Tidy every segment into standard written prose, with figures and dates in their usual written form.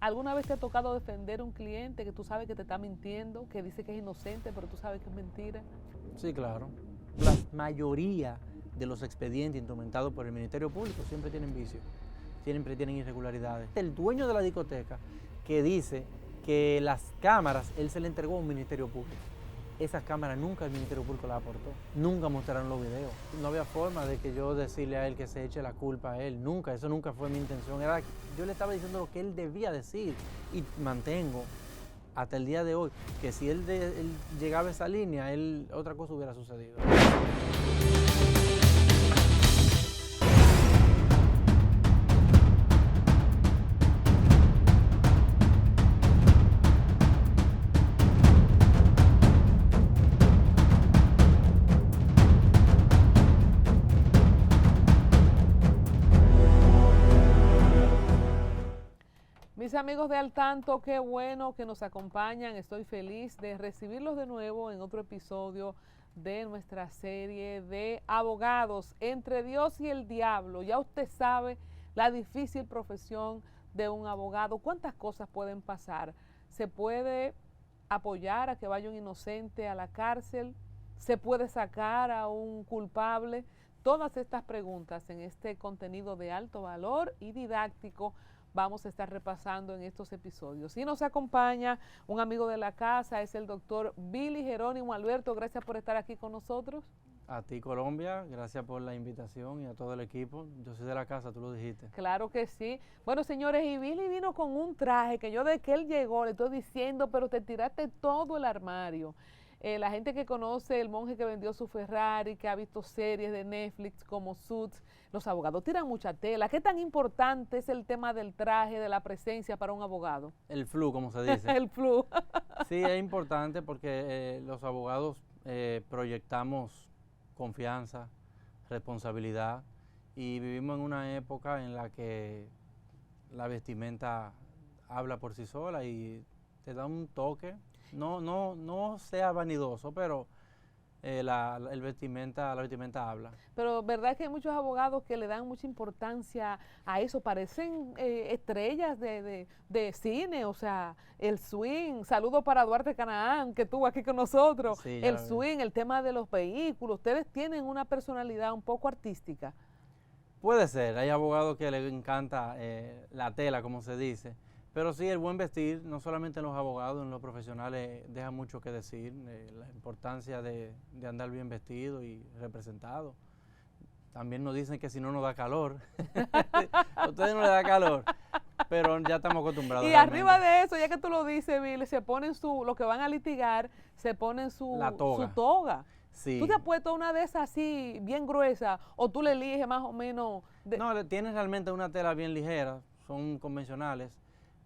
¿Alguna vez te ha tocado defender a un cliente que tú sabes que te está mintiendo, que dice que es inocente, pero tú sabes que es mentira? Sí, claro. La mayoría de los expedientes instrumentados por el Ministerio Público siempre tienen vicios, siempre tienen irregularidades. El dueño de la discoteca que dice que las cámaras él se le entregó a un Ministerio Público. Esas cámaras nunca el Ministerio Público las aportó, nunca mostraron los videos. No había forma de que yo decirle a él que se eche la culpa a él, nunca, eso nunca fue mi intención. Yo le estaba diciendo lo que él debía decir y mantengo hasta el día de hoy que si él llegaba a esa línea, otra cosa hubiera sucedido. Mis amigos de Al Tanto, qué bueno que nos acompañan. Estoy feliz de recibirlos de nuevo en otro episodio de nuestra serie de abogados, Entre Dios y el Diablo. Ya usted sabe la difícil profesión de un abogado. ¿Cuántas cosas pueden pasar? Se puede apoyar a que vaya un inocente a la cárcel, se puede sacar a un culpable. Todas estas preguntas en este contenido de alto valor y didáctico vamos a estar repasando en estos episodios. Y nos acompaña un amigo de la casa, es el doctor Billy Jerónimo. Alberto, gracias por estar aquí con nosotros. A ti, Colombia, gracias por la invitación y a todo el equipo. Yo soy de la casa, tú lo dijiste. Claro que sí. Bueno, señores, y Billy vino con un traje que yo desde que él llegó le estoy diciendo, pero te tiraste todo el armario. La gente que conoce El Monje que vendió su Ferrari, que ha visto series de Netflix como Suits, los abogados tiran mucha tela. ¿Qué tan importante es el tema del traje, de la presencia para un abogado? El flu, como se dice. El flu. Sí, es importante porque los abogados proyectamos confianza, responsabilidad y vivimos en una época en la que la vestimenta habla por sí sola y te da un toque. No sea vanidoso, pero la vestimenta habla. Pero verdad que hay muchos abogados que le dan mucha importancia a eso, parecen estrellas de cine, o sea, el swing, saludo para Duarte Canaán, que estuvo aquí con nosotros, Sí, el swing, el tema de los vehículos, ustedes tienen una personalidad un poco artística. Puede ser, hay abogados que les encanta la tela, como se dice, pero sí, el buen vestir, no solamente en los abogados, en los profesionales, deja mucho que decir, la importancia de andar bien vestido y representado. También nos dicen que si no nos da calor, a ustedes no les da calor, pero ya estamos acostumbrados. Y realmente. arriba de eso, ya que tú lo dices, Billy, se ponen los que van a litigar, se ponen su toga. Sí. ¿Tú te has puesto una de esas así, bien gruesa, o tú le eliges más o menos? No, tienes realmente una tela bien ligera, son convencionales,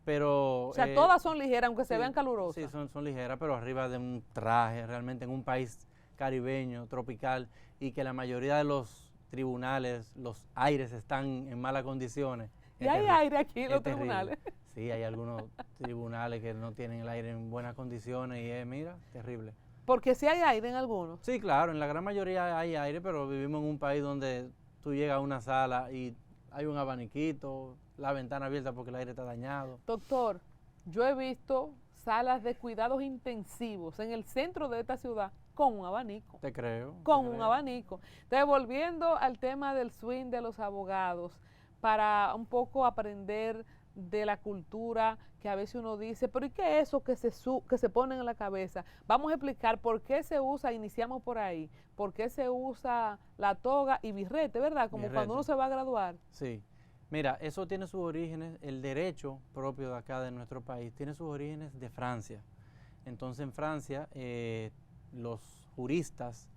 pero... O sea, todas son ligeras, aunque se vean calurosas. Sí, son ligeras, pero arriba de un traje, realmente en un país caribeño, tropical, y que la mayoría de los tribunales, los aires están en malas condiciones. ¿Y hay aire aquí en los tribunales? Sí, hay algunos tribunales que no tienen el aire en buenas condiciones y es, mira, terrible. Porque sí hay aire en algunos. Sí, claro, en la gran mayoría hay aire, pero vivimos en un país donde tú llegas a una sala y hay un abaniquito, la ventana abierta porque el aire está dañado. Doctor, yo he visto salas de cuidados intensivos en el centro de esta ciudad con un abanico. Te creo. Con un abanico. Entonces, volviendo al tema del swing de los abogados, para un poco aprender de la cultura que a veces uno dice, pero ¿y qué es eso que se ponen en la cabeza? Vamos a explicar por qué se usa, iniciamos por ahí, por qué se usa la toga y birrete, ¿verdad? Como cuando uno se va a graduar. Sí. Mira, eso tiene sus orígenes, el derecho propio de acá de nuestro país, tiene sus orígenes de Francia. Entonces en Francia los juristas,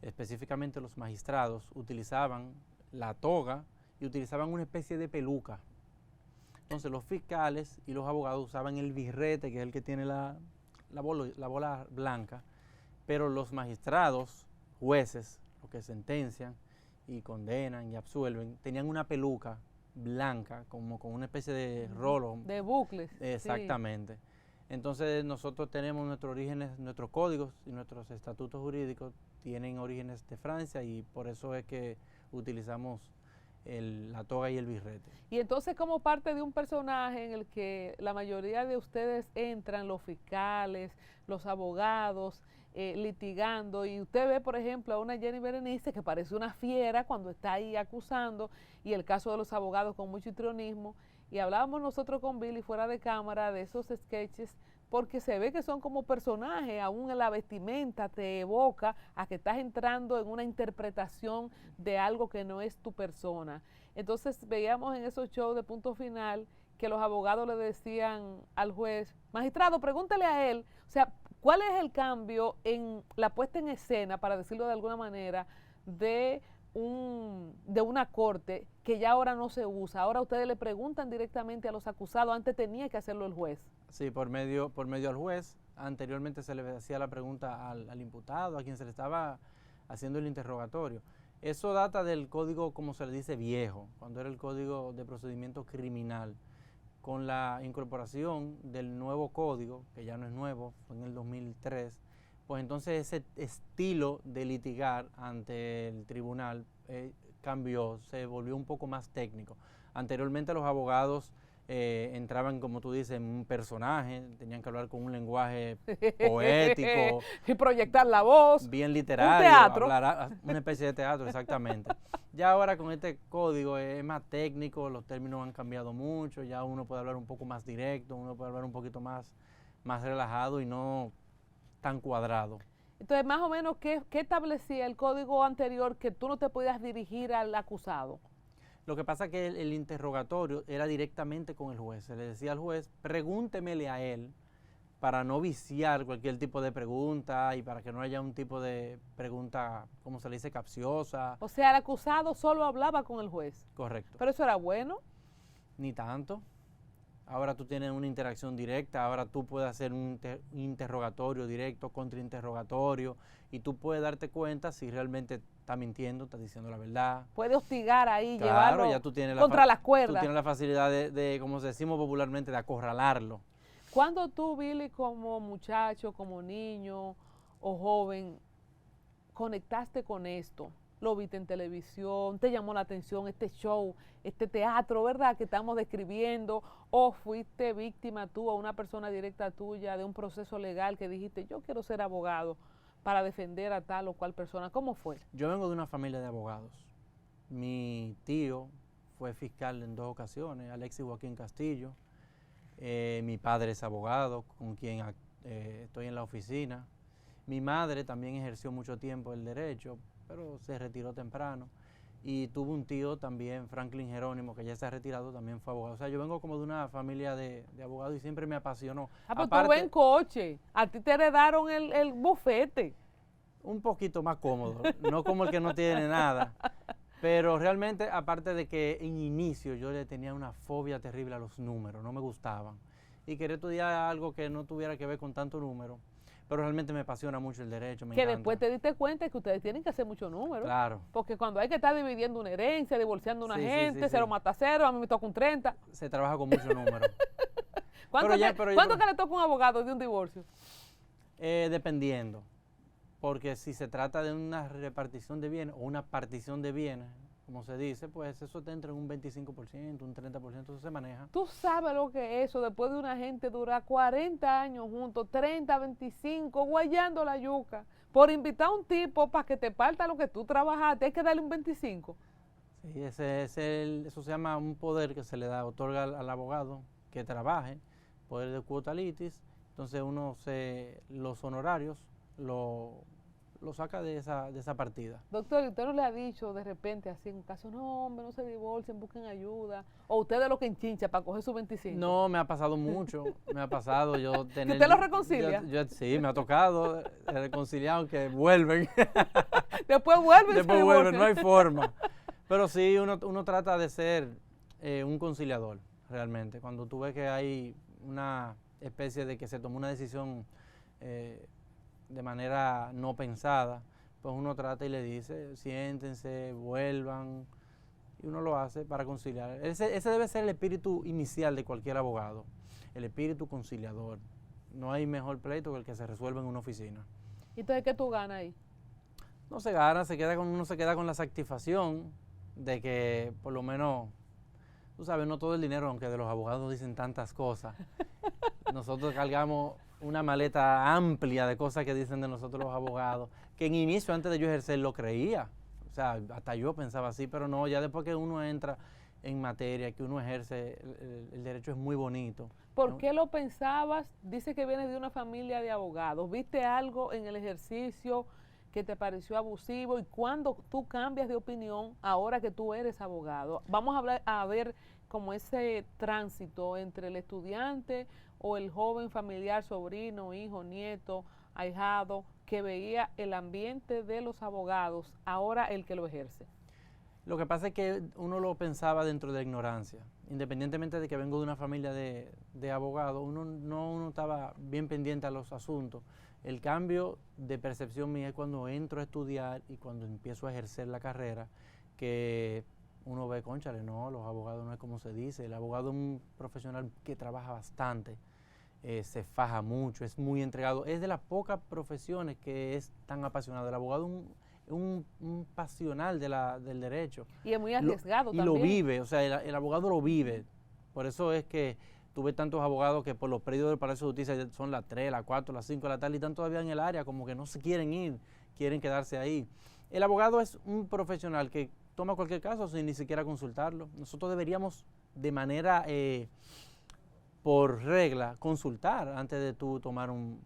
específicamente los magistrados, utilizaban la toga y utilizaban una especie de peluca. Entonces los fiscales y los abogados usaban el birrete, que es el que tiene la bola blanca, pero los magistrados, jueces, los que sentencian y condenan y absuelven, tenían una peluca blanca, como con una especie de rolo. De bucles. Exactamente. Sí. Entonces nosotros tenemos nuestros orígenes, nuestros códigos y nuestros estatutos jurídicos tienen orígenes de Francia y por eso es que utilizamos la toga y el birrete. Y entonces como parte de un personaje en el que la mayoría de ustedes entran, los fiscales, los abogados, litigando, y usted ve, por ejemplo, a una Jenny Berenice que parece una fiera cuando está ahí acusando, y el caso de los abogados con mucho histrionismo, y hablábamos nosotros con Billy fuera de cámara de esos sketches, porque se ve que son como personajes, aún en la vestimenta te evoca a que estás entrando en una interpretación de algo que no es tu persona. Entonces veíamos en esos shows de Punto Final que los abogados le decían al juez, magistrado, pregúntele a él, o sea, ¿cuál es el cambio en la puesta en escena, para decirlo de alguna manera, de una corte que ya ahora no se usa? Ahora ustedes le preguntan directamente a los acusados, antes tenía que hacerlo el juez. Sí, por medio al juez. Anteriormente se le hacía la pregunta al imputado, a quien se le estaba haciendo el interrogatorio. Eso data del código, como se le dice, viejo, cuando era el código de procedimiento criminal. Con la incorporación del nuevo código, que ya no es nuevo, fue en el 2003, pues entonces ese estilo de litigar ante el tribunal cambió, se volvió un poco más técnico. Anteriormente los abogados entraban, como tú dices, en un personaje, tenían que hablar con un lenguaje poético. Y proyectar la voz. Bien literario. Un teatro. Una especie de teatro, exactamente. Ya ahora con este código es más técnico, los términos han cambiado mucho, ya uno puede hablar un poco más directo, uno puede hablar un poquito más relajado y no tan cuadrado. Entonces, más o menos, ¿qué establecía el código anterior que tú no te podías dirigir al acusado? Lo que pasa es que el interrogatorio era directamente con el juez. Se le decía al juez, pregúntemele a él, para no viciar cualquier tipo de pregunta y para que no haya un tipo de pregunta, como se le dice, capciosa. O sea, el acusado solo hablaba con el juez. Correcto. ¿Pero eso era bueno? Ni tanto. Ahora tú tienes una interacción directa, ahora tú puedes hacer un interrogatorio directo, contrainterrogatorio, y tú puedes darte cuenta si realmente está mintiendo, está diciendo la verdad. Puede hostigar ahí, claro, llevarlo ya tú tienes contra las cuerdas. Tú tienes la facilidad de, como decimos popularmente, de acorralarlo. ¿Cuándo tú, Billy, como muchacho, como niño o joven, conectaste con esto? Lo viste en televisión, te llamó la atención este show, este teatro, ¿verdad?, que estamos describiendo, o fuiste víctima tú o una persona directa tuya de un proceso legal que dijiste, yo quiero ser abogado para defender a tal o cual persona. ¿Cómo fue? Yo vengo de una familia de abogados. Mi tío fue fiscal en 2 ocasiones, Alexis Joaquín Castillo. Mi padre es abogado, con quien estoy en la oficina. Mi madre también ejerció mucho tiempo el derecho, pero se retiró temprano. Y tuvo un tío también, Franklin Jerónimo, que ya se ha retirado, también fue abogado. O sea, yo vengo como de una familia de abogados y siempre me apasionó. Pues tú ves en coche, a ti te heredaron el bufete. Un poquito más cómodo, no como el que no tiene nada. Pero realmente, aparte de que en inicio yo le tenía una fobia terrible a los números, no me gustaban. Y quería estudiar algo que no tuviera que ver con tanto número. Pero realmente me apasiona mucho el derecho, me encanta. Después te diste cuenta que ustedes tienen que hacer muchos números. Claro. Porque cuando hay que estar dividiendo una herencia, divorciando a una gente, cero mata cero, a mí me toca un 30. Se trabaja con muchos números. ¿Cuánto que le toca un abogado de un divorcio? Dependiendo. Porque si se trata de una repartición de bienes o una partición de bienes, como se dice, pues eso te entra en un 25%, un 30%, eso se maneja. Tú sabes lo que es eso, después de una gente durar 40 años juntos, 30, 25, guayando la yuca, por invitar a un tipo para que te parta lo que tú trabajaste, hay que darle un 25. Sí, eso se llama un poder que se le otorga al abogado que trabaje, poder de quota litis. Entonces los honorarios lo saca de esa partida. Doctor, ¿usted no le ha dicho de repente así en un caso, no, hombre, no se divorcien, busquen ayuda? ¿O usted es lo que enchincha para coger su 25? No, me ha pasado mucho, me ha pasado yo tener... ¿Que usted lo reconcilia? Sí, me ha tocado reconciliar, aunque vuelven. Después vuelven. Después vuelven, no hay forma. Pero sí, uno trata de ser un conciliador, realmente. Cuando tú ves que hay una especie de que se tomó una decisión de manera no pensada, pues uno trata y le dice, siéntense, vuelvan, y uno lo hace para conciliar. Ese debe ser el espíritu inicial de cualquier abogado, el espíritu conciliador. No hay mejor pleito que el que se resuelve en una oficina. ¿Y entonces qué tú ganas ahí? No se gana, uno se queda con la satisfacción de que por lo menos, tú sabes, no todo el dinero, aunque de los abogados dicen tantas cosas, nosotros cargamos una maleta amplia de cosas que dicen de nosotros los abogados, que en inicio, antes de yo ejercer, lo creía. O sea, hasta yo pensaba así, pero no, ya después que uno entra en materia, que uno ejerce, el derecho es muy bonito. ¿Por ¿no? qué lo pensabas? Dice que vienes de una familia de abogados. ¿Viste algo en el ejercicio que te pareció abusivo? ¿Y cuándo tú cambias de opinión ahora que tú eres abogado? Vamos a ver como ese tránsito entre el estudiante o el joven familiar, sobrino, hijo, nieto, ahijado, que veía el ambiente de los abogados, ahora el que lo ejerce. Lo que pasa es que uno lo pensaba dentro de la ignorancia. Independientemente de que vengo de una familia de abogados, uno estaba bien pendiente a los asuntos. El cambio de percepción mía es cuando entro a estudiar y cuando empiezo a ejercer la carrera, que uno ve, cónchale, no, los abogados no es como se dice. El abogado es un profesional que trabaja bastante, se faja mucho, es muy entregado. Es de las pocas profesiones que es tan apasionado. El abogado es un pasional del derecho. Y es muy arriesgado también. Y lo vive, o sea, el abogado lo vive. Por eso es que tuve tantos abogados que por los predios del Palacio de Justicia son las 3, las 4, las 5 de la tarde y están todavía en el área, como que no se quieren ir, quieren quedarse ahí. El abogado es un profesional que toma cualquier caso sin ni siquiera consultarlo. Nosotros deberíamos, de manera, por regla, consultar antes de tú tomar un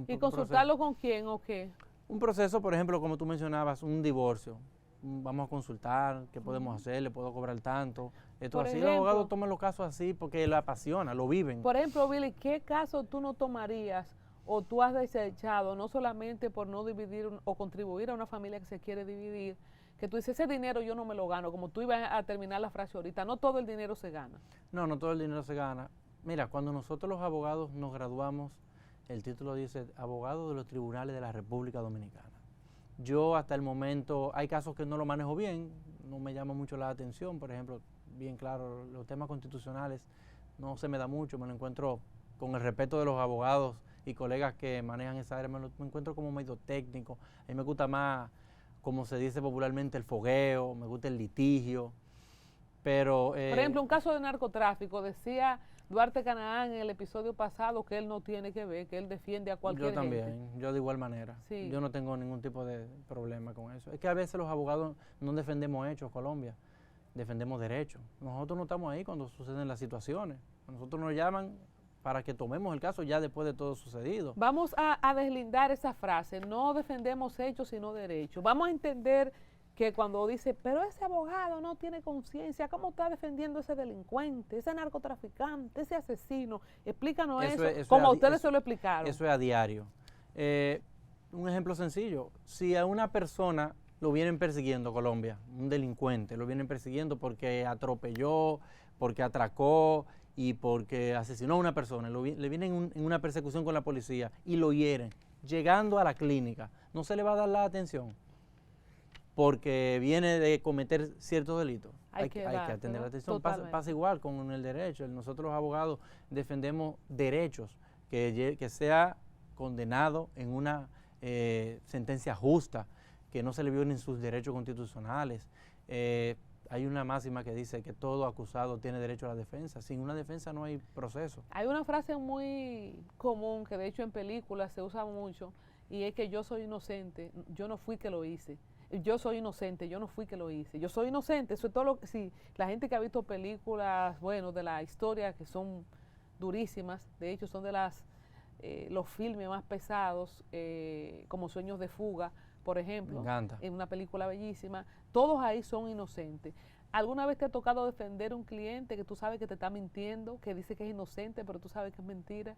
¿Y consultarlo con quién o qué? Un proceso, por ejemplo, como tú mencionabas, un divorcio. Vamos a consultar, qué podemos hacer, le puedo cobrar tanto. Esto así, los abogados toman los casos así porque lo apasiona, lo viven. Por ejemplo, Billy, ¿qué caso tú no tomarías o tú has desechado, no solamente por no dividir o contribuir a una familia que se quiere dividir, que tú dices, ese dinero yo no me lo gano, como tú ibas a terminar la frase ahorita, no todo el dinero se gana? No, no todo el dinero se gana. Mira, cuando nosotros los abogados nos graduamos, el título dice abogado de los tribunales de la República Dominicana. Yo hasta el momento, hay casos que no lo manejo bien, no me llama mucho la atención, por ejemplo, bien claro, los temas constitucionales no se me da mucho, me lo encuentro con el respeto de los abogados y colegas que manejan esa área, me encuentro como medio técnico. A mí me gusta más, como se dice popularmente, el fogueo, me gusta el litigio, pero... por ejemplo, un caso de narcotráfico, decía Duarte Canaán en el episodio pasado que él no tiene que ver, que él defiende a cualquier gente. Yo también, gente. yo de igual manera. Sí. Yo no tengo ningún tipo de problema con eso. Es que a veces los abogados no defendemos hechos, Colombia, defendemos derechos. Nosotros no estamos ahí cuando suceden las situaciones. Nosotros nos llaman para que tomemos el caso ya después de todo sucedido. Vamos a deslindar esa frase, no defendemos hechos sino derechos. Vamos a entender que cuando dice, pero ese abogado no tiene conciencia, ¿cómo está defendiendo ese delincuente, ese narcotraficante, ese asesino? Explícanos eso como a ustedes se lo explicaron. Eso es a diario. Un ejemplo sencillo, si a una persona lo vienen persiguiendo, Colombia, un delincuente, lo vienen persiguiendo porque atropelló, porque atracó y porque asesinó a una persona, le vienen en una persecución con la policía y lo hieren, llegando a la clínica, ¿no se le va a dar la atención? Porque viene de cometer ciertos delitos. Hay que atender la atención. Pasa igual con el derecho. Nosotros los abogados defendemos derechos, que sea condenado en una sentencia justa, que no se le violen sus derechos constitucionales. Hay una máxima que dice que todo acusado tiene derecho a la defensa. Sin una defensa no hay proceso. Hay una frase muy común que de hecho en películas se usa mucho y es que yo soy inocente, yo no fui que lo hice. Yo soy inocente, yo no fui que lo hice. Yo soy inocente, eso es todo lo que... Sí, la gente que ha visto películas, bueno, de la historia que son durísimas, de hecho son de los filmes más pesados, como Sueños de Fuga, por ejemplo. Me encanta. En una película bellísima. Todos ahí son inocentes. ¿Alguna vez te ha tocado defender a un cliente que tú sabes que te está mintiendo, que dice que es inocente, pero tú sabes que es mentira?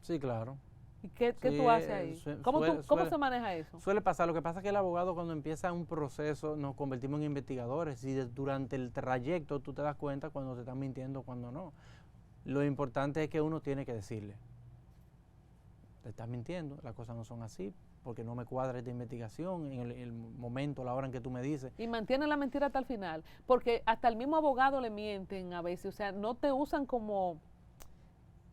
Sí, claro. ¿Y qué tú haces ahí? ¿Cómo se maneja eso? Suele pasar. Lo que pasa es que el abogado cuando empieza un proceso nos convertimos en investigadores y durante el trayecto tú te das cuenta cuando te están mintiendo, cuando no. Lo importante es que uno tiene que decirle, te estás mintiendo, las cosas no son así, porque no me cuadra esta investigación en el momento, la hora en que tú me dices. Y mantienen la mentira hasta el final, porque hasta el mismo abogado le mienten a veces, o sea, no te usan como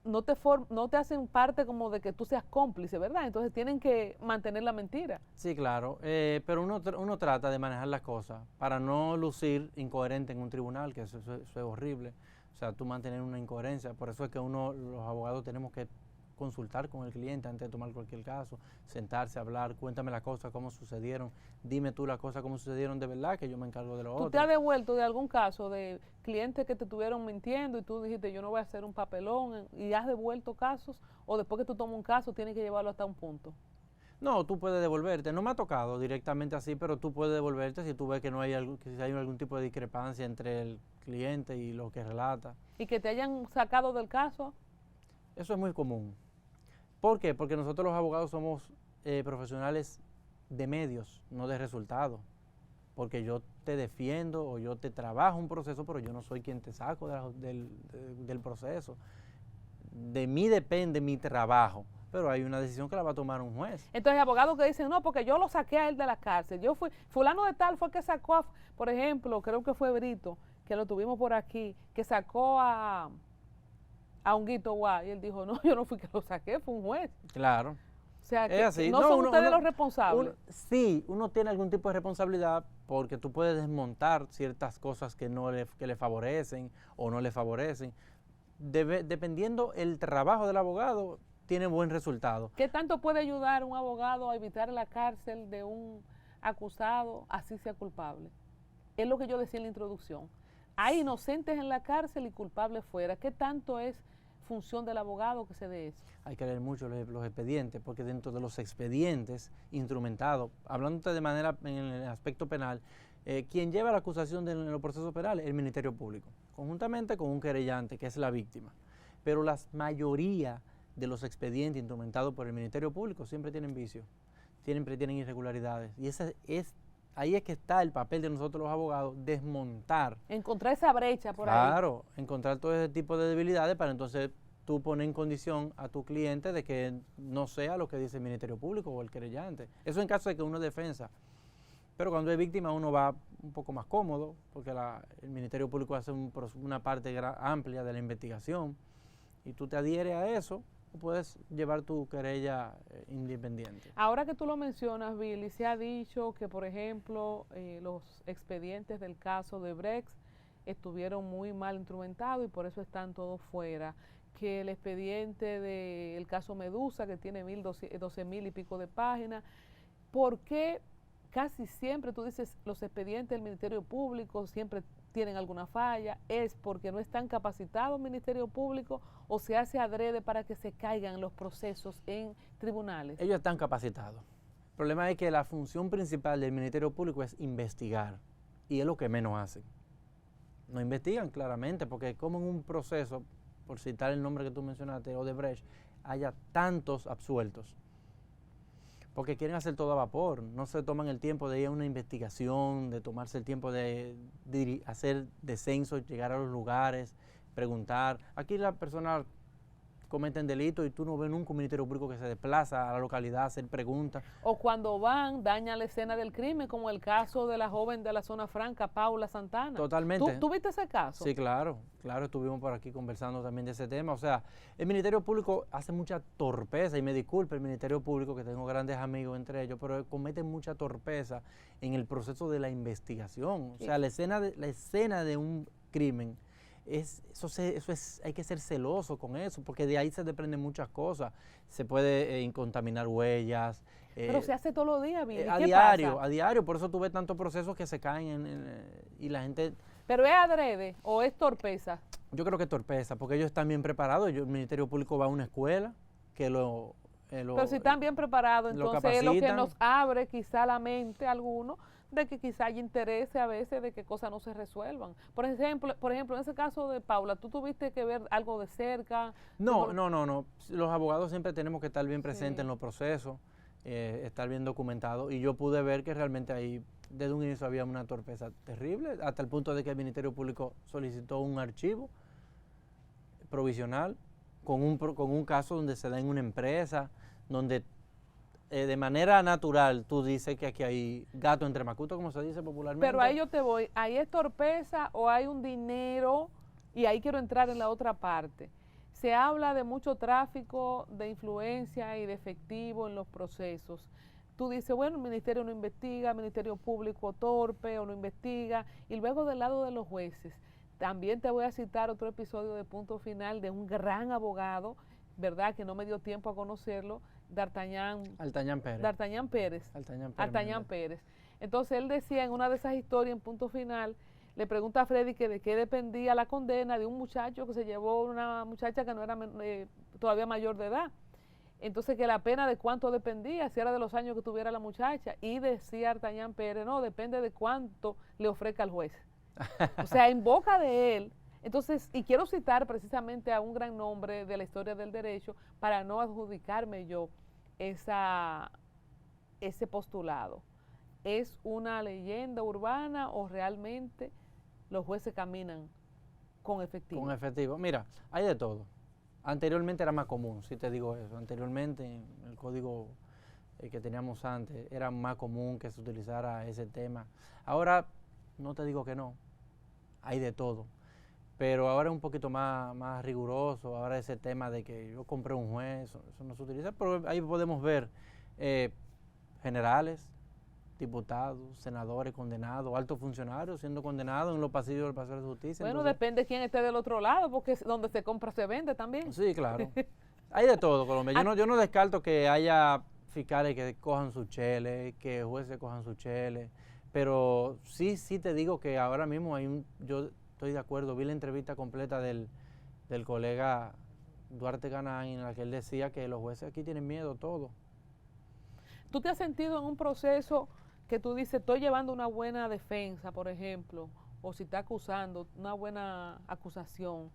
no te hacen parte como de que tú seas cómplice, ¿verdad? Entonces tienen que mantener la mentira. Sí, claro, pero uno trata de manejar las cosas para no lucir incoherente en un tribunal, que eso es horrible. O sea, tú mantener una incoherencia. Por eso es que los abogados, tenemos que consultar con el cliente antes de tomar cualquier caso, sentarse, hablar, cuéntame las cosas, cómo sucedieron, dime tú las cosas, cómo sucedieron de verdad, que yo me encargo de lo otro. ¿Tú te has devuelto de algún caso de clientes que te estuvieron mintiendo y tú dijiste, yo no voy a hacer un papelón, y has devuelto casos, o después que tú tomas un caso tienes que llevarlo hasta un punto? No, tú puedes devolverte. No me ha tocado directamente así, pero tú puedes devolverte si tú ves que no hay que si hay algún tipo de discrepancia entre el cliente y lo que relata. ¿Y que te hayan sacado del caso? Eso es muy común. ¿Por qué? Porque nosotros los abogados somos profesionales de medios, no de resultados. Porque yo te defiendo o yo te trabajo un proceso, pero yo no soy quien te saco del proceso. De mí depende mi trabajo, pero hay una decisión que la va a tomar un juez. Entonces, abogados que dicen, no, porque yo lo saqué a él de la cárcel. Fulano de tal fue el que sacó, por ejemplo, creo que fue Brito, que lo tuvimos por aquí, que sacó a Honguito Guay, y él dijo, no, yo no fui que lo saqué, fue un juez. Claro. O sea, que así. no son ustedes los responsables. Sí, uno tiene algún tipo de responsabilidad porque tú puedes desmontar ciertas cosas que le favorecen o no le favorecen. Dependiendo el trabajo del abogado, tiene buen resultado. ¿Qué tanto puede ayudar un abogado a evitar la cárcel de un acusado, así sea culpable? Es lo que yo decía en la introducción. Hay inocentes en la cárcel y culpables fuera. ¿Qué tanto es función del abogado que se dé eso? Hay que leer mucho los expedientes, porque dentro de los expedientes instrumentados, hablándote de manera en el aspecto penal, quien lleva la acusación en los procesos penales es el Ministerio Público, conjuntamente con un querellante, que es la víctima. Pero la mayoría de los expedientes instrumentados por el Ministerio Público siempre tienen vicios, siempre tienen irregularidades. Y ahí es que está el papel de nosotros los abogados, desmontar. Encontrar esa brecha por ahí. Claro, encontrar todo ese tipo de debilidades para entonces tú poner en condición a tu cliente de que no sea lo que dice el Ministerio Público o el querellante. Eso en caso de que uno es defensa. Pero cuando es víctima uno va un poco más cómodo, porque el Ministerio Público hace una parte amplia de la investigación y tú te adhieres a eso, puedes llevar tu querella independiente. Ahora que tú lo mencionas, Billy, se ha dicho que, por ejemplo, los expedientes del caso de Brecht estuvieron muy mal instrumentados y por eso están todos fuera. Que el expediente del caso Medusa, que tiene 12,000 y pico de páginas, ¿por qué casi siempre tú dices los expedientes del Ministerio Público siempre tienen alguna falla? ¿Es porque no están capacitados el Ministerio Público o se hace adrede para que se caigan los procesos en tribunales? Ellos están capacitados. El problema es que la función principal del Ministerio Público es investigar, y es lo que menos hacen. No investigan claramente, porque como en un proceso, por citar el nombre que tú mencionaste, Odebrecht, haya tantos absueltos. Porque quieren hacer todo a vapor, no se toman el tiempo de ir a una investigación, de tomarse el tiempo de hacer descensos, llegar a los lugares, preguntar. Aquí las personas cometen delitos y tú no ves nunca un Ministerio Público que se desplaza a la localidad a hacer preguntas. O cuando van, dañan la escena del crimen, como el caso de la joven de la zona franca, Paula Santana. Totalmente. ¿Tú viste ese caso? Sí, claro, estuvimos por aquí conversando también de ese tema. O sea, el Ministerio Público hace mucha torpeza, y me disculpe el Ministerio Público, que tengo grandes amigos entre ellos, pero cometen mucha torpeza en el proceso de la investigación. O sea, la escena de un crimen, hay que ser celoso con eso, porque de ahí se desprenden muchas cosas. Se puede contaminar huellas. Pero se hace todos los días, Billy. A diario, por eso tú ves tantos procesos que se caen y la gente... ¿Pero es adrede o es torpeza? Yo creo que es torpeza, porque ellos están bien preparados. El Ministerio Público va a una escuela que pero si están bien preparados, entonces es lo que nos abre quizá la mente a algunos de que quizá hay interés a veces de que cosas no se resuelvan. Por ejemplo, en ese caso de Paula, ¿tú tuviste que ver algo de cerca? No. Los abogados siempre tenemos que estar bien presentes en los procesos, estar bien documentados, y yo pude ver que realmente ahí desde un inicio había una torpeza terrible, hasta el punto de que el Ministerio Público solicitó un archivo provisional con un caso donde se da en una empresa, donde de manera natural tú dices que aquí hay gato entre macutos, como se dice popularmente. Pero ahí yo te voy, ¿ahí es torpeza o hay un dinero? Y ahí quiero entrar en la otra parte. se habla de mucho tráfico de influencia y de efectivo en los procesos. Tú dices, bueno, el ministerio no investiga, el Ministerio Público torpe o no investiga, y luego del lado de los jueces, también te voy a citar otro episodio de Punto Final de un gran abogado, ¿verdad? Que no me dio tiempo a conocerlo, Altañán Pérez. D'Artagnan Pérez. Altañán Pérez. Entonces él decía en una de esas historias, en Punto Final, le pregunta a Freddy que de qué dependía la condena de un muchacho que se llevó una muchacha que no era todavía mayor de edad. Entonces que la pena de cuánto dependía, si era de los años que tuviera la muchacha, y decía Artañán Pérez, no, depende de cuánto le ofrezca al juez. O sea, en boca de él. Entonces, y quiero citar precisamente a un gran nombre de la historia del derecho para no adjudicarme yo ese postulado. ¿Es una leyenda urbana o realmente los jueces caminan con efectivo? Con efectivo. Mira, hay de todo. Anteriormente era más común, si te digo eso. Anteriormente, en el código que teníamos antes, era más común que se utilizara ese tema. Ahora, no te digo que no, hay de todo. Pero ahora es un poquito más riguroso. Ahora ese tema de que yo compré un juez, eso no se utiliza. Pero ahí podemos ver generales, diputados, senadores condenados, altos funcionarios siendo condenados en los pasillos del Palacio de Justicia. Bueno, entonces, depende de quién esté del otro lado, porque donde se compra se vende también. Sí, claro. Hay de todo, Colombia. Yo no descarto que haya fiscales que cojan sus cheles, que jueces cojan sus cheles, pero sí te digo que ahora mismo yo estoy de acuerdo, vi la entrevista completa del colega Duarte Canán, en la que él decía que los jueces aquí tienen miedo todo. ¿Tú te has sentido en un proceso que tú dices, estoy llevando una buena defensa, por ejemplo, o si está acusando, una buena acusación,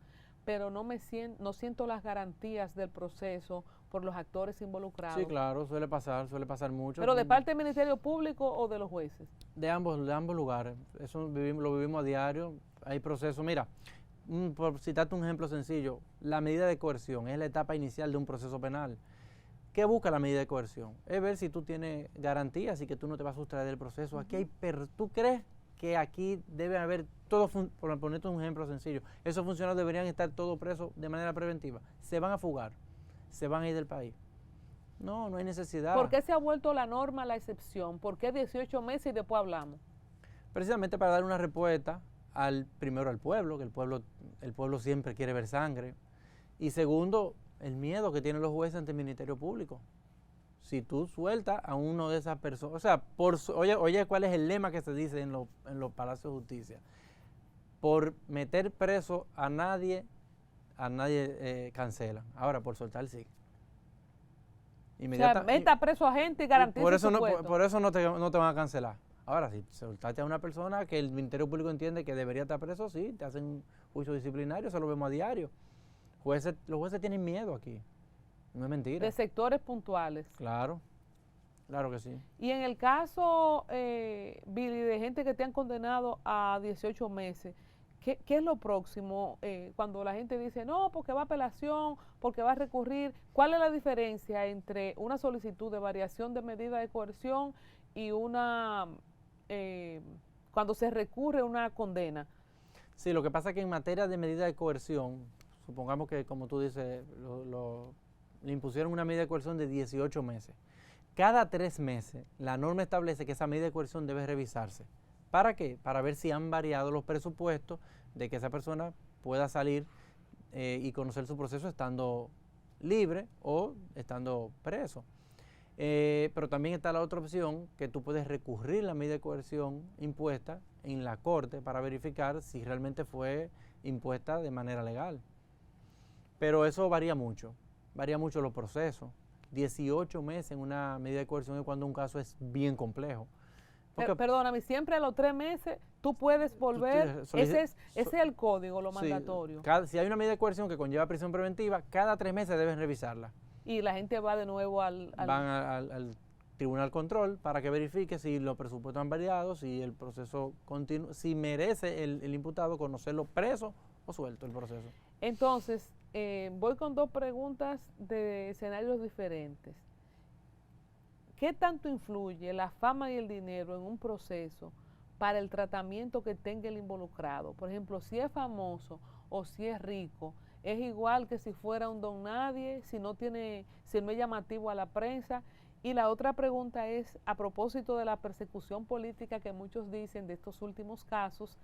pero no siento las garantías del proceso por los actores involucrados? Sí, claro, suele pasar mucho. ¿Pero de parte del Ministerio Público o de los jueces? De ambos lugares. Eso lo vivimos a diario. Hay procesos. Mira, por citarte un ejemplo sencillo, la medida de coerción es la etapa inicial de un proceso penal. ¿Qué busca la medida de coerción? Es ver si tú tienes garantías y que tú no te vas a sustraer del proceso. Aquí ¿tú crees que aquí debe haber por ponerte un ejemplo sencillo, esos funcionarios deberían estar todos presos de manera preventiva? Se van a fugar, se van a ir del país. No hay necesidad. ¿Por qué se ha vuelto la norma la excepción? ¿Por qué 18 meses y después hablamos? Precisamente para dar una respuesta primero al pueblo, que el pueblo siempre quiere ver sangre. Y segundo, el miedo que tienen los jueces ante el Ministerio Público. Si tú sueltas a uno de esas personas, o sea, oye, ¿cuál es el lema que se dice en los palacios de justicia? Por meter preso a nadie cancelan. Ahora, por soltar sí. O sea, meta preso a gente y garantiza su puesto. Por eso no te van a cancelar. Ahora, si soltaste a una persona que el Ministerio Público entiende que debería estar preso, sí, te hacen un juicio disciplinario, eso lo vemos a diario. Los jueces tienen miedo aquí, no es mentira. De sectores puntuales. Claro que sí. Y en el caso, Billy, de gente que te han condenado a 18 meses, ¿qué es lo próximo? Cuando la gente dice, no, porque va a apelación, porque va a recurrir, ¿cuál es la diferencia entre una solicitud de variación de medida de coerción y cuando se recurre a una condena? Sí, lo que pasa es que en materia de medida de coerción, supongamos que, como tú dices, le impusieron una medida de coerción de 18 meses. Cada 3 meses, la norma establece que esa medida de coerción debe revisarse. ¿Para qué? Para ver si han variado los presupuestos de que esa persona pueda salir y conocer su proceso estando libre o estando preso. Pero también está la otra opción, que tú puedes recurrir la medida de coerción impuesta en la corte para verificar si realmente fue impuesta de manera legal. Pero eso varía mucho los procesos. 18 meses en una medida de coerción es cuando un caso es bien complejo. Perdóname, siempre a los 3 meses tú puedes volver, ese es el código, lo mandatorio. Si hay una medida de coerción que conlleva prisión preventiva, cada 3 meses deben revisarla. Y la gente va de nuevo van al tribunal control para que verifique si los presupuestos han variado, si el proceso continúa, si merece el imputado conocerlo preso o suelto el proceso. Entonces, voy con 2 preguntas de escenarios diferentes. ¿Qué tanto influye la fama y el dinero en un proceso para el tratamiento que tenga el involucrado? Por ejemplo, si es famoso o si es rico, es igual que si fuera un don nadie, si no es llamativo a la prensa. Y la otra pregunta es, a propósito de la persecución política que muchos dicen de estos últimos casos,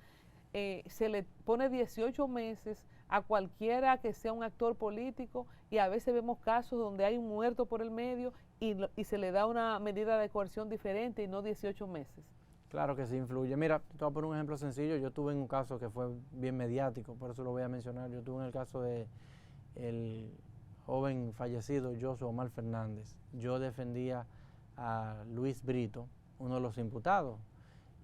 se le pone 18 meses a cualquiera que sea un actor político y a veces vemos casos donde hay un muerto por el medio y se le da una medida de coerción diferente y no 18 meses. Claro que sí influye. Mira, te voy a poner un ejemplo sencillo. Yo tuve en un caso que fue bien mediático, por eso lo voy a mencionar. Yo tuve en el caso de el joven fallecido Joshua Omar Fernández. Yo defendía a Luis Brito, uno de los imputados.